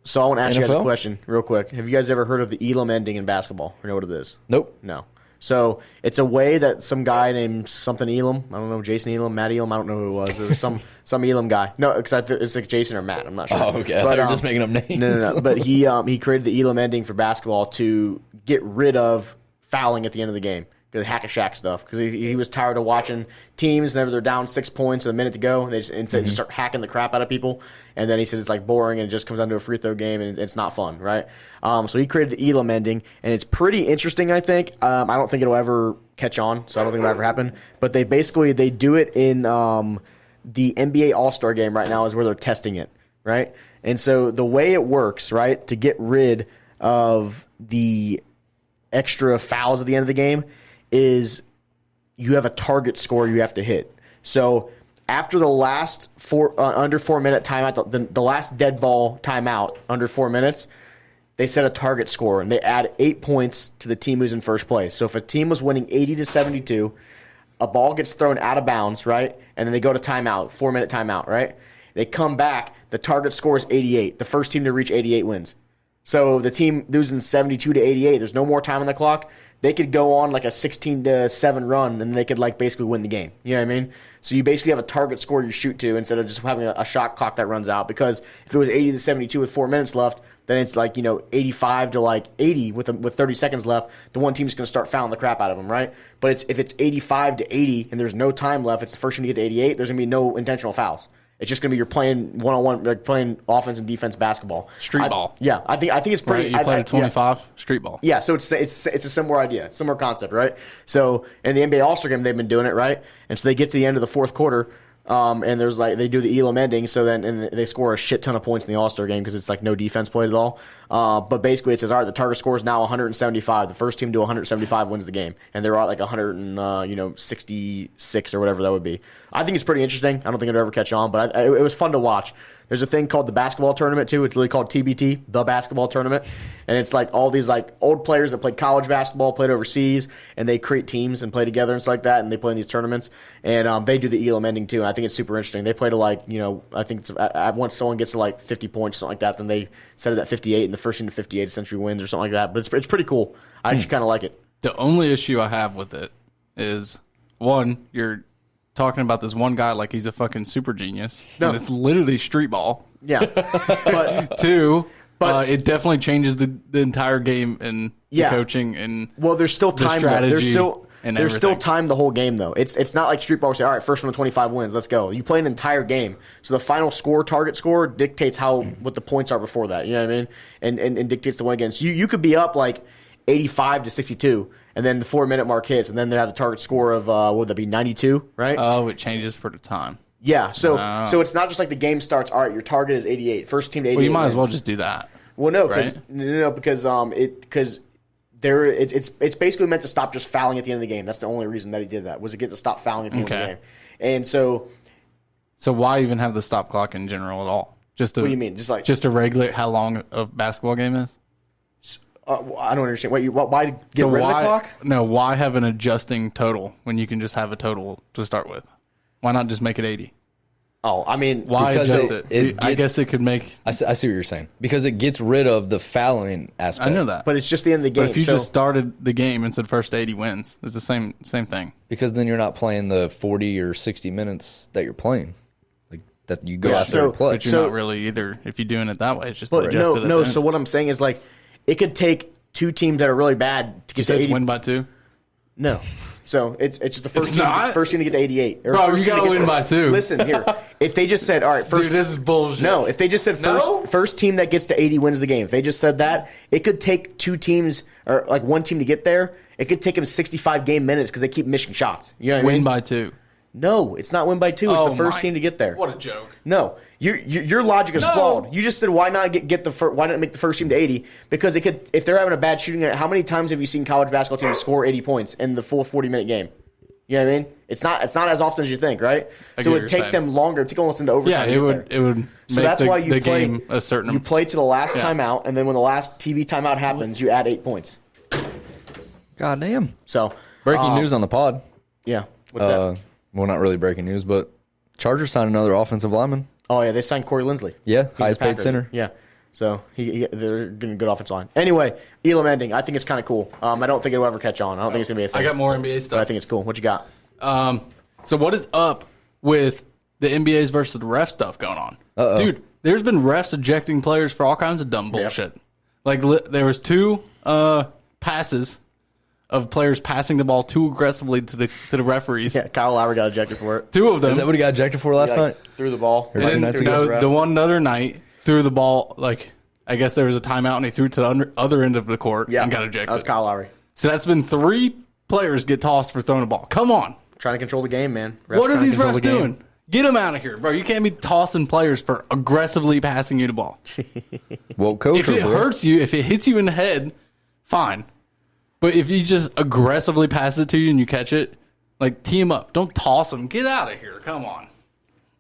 So I want to ask you guys a NFL? question real quick. Have you guys ever heard of the Elam ending in basketball? Or know what it is? Nope. No. So it's a way that some guy named something Elam, I don't know, Jason Elam, Matt Elam, I don't know who it was. It was some Elam guy. No, because it's like Jason or Matt. I'm not sure. Oh, okay. I thought you were just making up names. No. But he created the Elam ending for basketball to get rid of fouling at the end of the game. The hack-a-shack stuff, because he was tired of watching teams whenever they're down 6 points with a minute to go, and they just start hacking the crap out of people. And then he says it's like boring, and it just comes down to a free throw game, and it's not fun, right? So he created the Elam ending, and it's pretty interesting. I think I don't think it'll ever catch on, so I don't think it'll ever happen. But they do it in the NBA All-Star game right now is where they're testing it, right? And so the way it works, right, to get rid of the extra fouls at the end of the game is you have a target score you have to hit. So after the last under 4 minute timeout, the last dead ball timeout under 4 minutes, they set a target score and they add 8 points to the team who's in first place. So if a team was winning 80-72, a ball gets thrown out of bounds, right? And then they go to timeout, 4 minute timeout, right? They come back, the target score is 88. The first team to reach 88 wins. So the team losing 72-88, there's no more time on the clock. They could go on like a 16-7 run, and they could like basically win the game. You know what I mean? So you basically have a target score you shoot to instead of just having a shot clock that runs out. Because if it was 80-72 with 4 minutes left, then it's like 85-80 with 30 seconds left. The one team's going to start fouling the crap out of them, right? But if it's 85-80 and there's no time left, it's the first team to get to 88. There's going to be no intentional fouls. It's just going to be you're playing one-on-one, like playing offense and defense basketball. Street ball. Yeah, I think it's pretty. Right? You played 25 street ball. Yeah, so it's a similar idea, similar concept, right? So in the NBA All-Star game, they've been doing it, right? And so they get to the end of the fourth quarter, and there's like they do the Elam ending, so then and they score a shit ton of points in the All-Star game because it's like no defense played at all. But basically, it says, all right, the target score is now 175. The first team to 175 wins the game, and they're at like 166 or whatever that would be. I think it's pretty interesting. I don't think it'll ever catch on, but it was fun to watch. There's a thing called the basketball tournament too. It's literally called TBT, the basketball tournament, and it's like all these like old players that played college basketball, played overseas, and they create teams and play together and stuff like that, and they play in these tournaments. And they do the Elam ending too, and I think it's super interesting. They play to like I think it's, once someone gets to like 50 points or something like that, then they set it at 58, and the first team to 58 essentially wins or something like that. But it's pretty cool. I actually kind of like it. The only issue I have with it is, one, you're talking about this one guy like he's a fucking super genius. No. And it's literally street ball. Yeah, but Two, But- it definitely changes the entire game and the Yeah. coaching and well, there's still the time. Though. strategy There's still and there's still everything. time the whole game though. It's not like street ball. Say, all right, first one to 25 wins. Let's go. You play an entire game, so the final score, target score, dictates what the points are before that. You know what I mean? And dictates the win again. So you could be up like 85-62, and then the 4 minute mark hits, and then they have the target score of what would that be 92, right? oh, it changes for the time. Yeah. So Oh. so it's not just like the game starts. All right, your target is 88. First team to 88. Well, you might as well wins. just do that. Well, no, Right? because it's basically meant to stop just fouling at the end of the game. That's the only reason that he did that was to get to stop fouling at the end of the Okay. game. And so, So why even have the stop clock in general at all? Just to, what do you mean? Just to regulate how long a basketball game is? I don't understand. Why get So rid why, of the clock? No, why have an adjusting total when you can just have a total to start with? Why not just make it 80? Oh, I mean, Why Because adjust it? I guess it could make. I see what you're saying. Because it gets rid of the fouling aspect. I know that. but it's just the end of the game. But if you so, just started the game and said first 80 wins, it's the same thing. Because then you're not playing the 40 or 60 minutes that you're playing. Like that you go Yeah, out there and so- play. But you're So- not really either. If you're doing it that way, it's just but adjusted at no. the So end. what I'm saying is like, it could take two teams that are really bad to You get said to it's 80. win by 2? No. So it's just the not? first team to get to 88. Or Bro, first you team to gotta get win to- by 2. Listen here. If they just said, all right, first. Dude, this is bullshit. No, if they just said first team that gets to 80 wins the game. If they just said that, it could take 2 teams or like one team to get there. It could take them 65 game minutes because they keep missing shots. You know what I mean? Win by 2. No, it's not win by 2. It's Oh the first my- team to get there. What a joke. No, your logic is flawed. You just said why not why not make the first team to 80? Because it could, if they're having a bad shooting night. How many times have you seen college basketball teams score 80 points in the full 40-minute game? You know what I mean? It's not as often as you think, right? So it would take them longer. It would take almost into overtime. Yeah, to it get would. there. It would. So make that's why you the play game a certain. You play to the last Yeah. timeout, and then when the last TV timeout happens, you add 8 points. God damn. So Breaking news on the pod. Yeah, what's that? Well, not really breaking news, but Chargers signed another offensive lineman. Oh yeah, they signed Corey Lindsley. Yeah, He's highest the paid Packers. center. Yeah. So they're getting a good offensive line. Anyway, Elam ending. I think it's kind of cool. I don't think it'll ever catch on. I don't think it's gonna be a thing. I got more NBA But I stuff. think it's cool. What you got? So what is up with the NBA's versus the ref stuff going on? Uh-oh. Dude, there's been refs ejecting players for all kinds of dumb bullshit. Like there was 2 passes of players passing the ball too aggressively to the referees. Yeah, Kyle Lowry got ejected for it. 2 of them. Is that what he got ejected for last night? Threw the ball. Or And 2 then, nights threw ago? the ref. the one other night threw the ball, like, I guess there was a timeout and he threw it to the other end of the court Yeah, and got ejected. That was Kyle Lowry. So that's been 3 players get tossed for throwing a ball. Come on. Trying to control the game, man. Refs What are trying to these control refs the game. doing? Get them out of here, bro. You can't be tossing players for aggressively passing you the ball. Well, coach, If it hurts you, if it hits you in the head, fine. But if you just aggressively pass it to you and you catch it, like, team up. Don't toss them. Get out of here. Come on.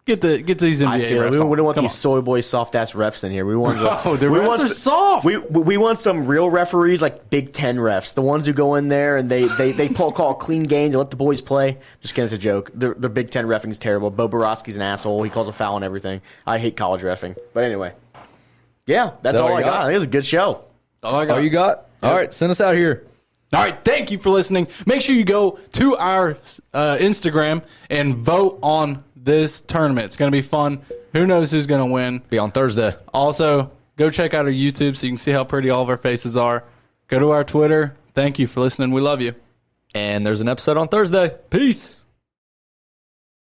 Get these NBA I feel refs we on. don't want Come these on. soy boy soft ass refs in here. We want The we refs want are soft. We want some real referees like Big Ten refs, the ones who go in there and they call clean games. They let the boys play. Just kidding, it's a joke. The Big Ten refing is terrible. Bo Borowski's an asshole. He calls a foul and everything. I hate college refing. But anyway, yeah, that's that all all I you got. got? I think it was a good show. Oh, you got? All right, send us out here. All right, thank you for listening. Make sure you go to our Instagram and vote on this tournament. It's going to be fun. Who knows who's going to win? Be on Thursday. Also, go check out our YouTube so you can see how pretty all of our faces are. Go to our Twitter. Thank you for listening. We love you. And there's an episode on Thursday. Peace.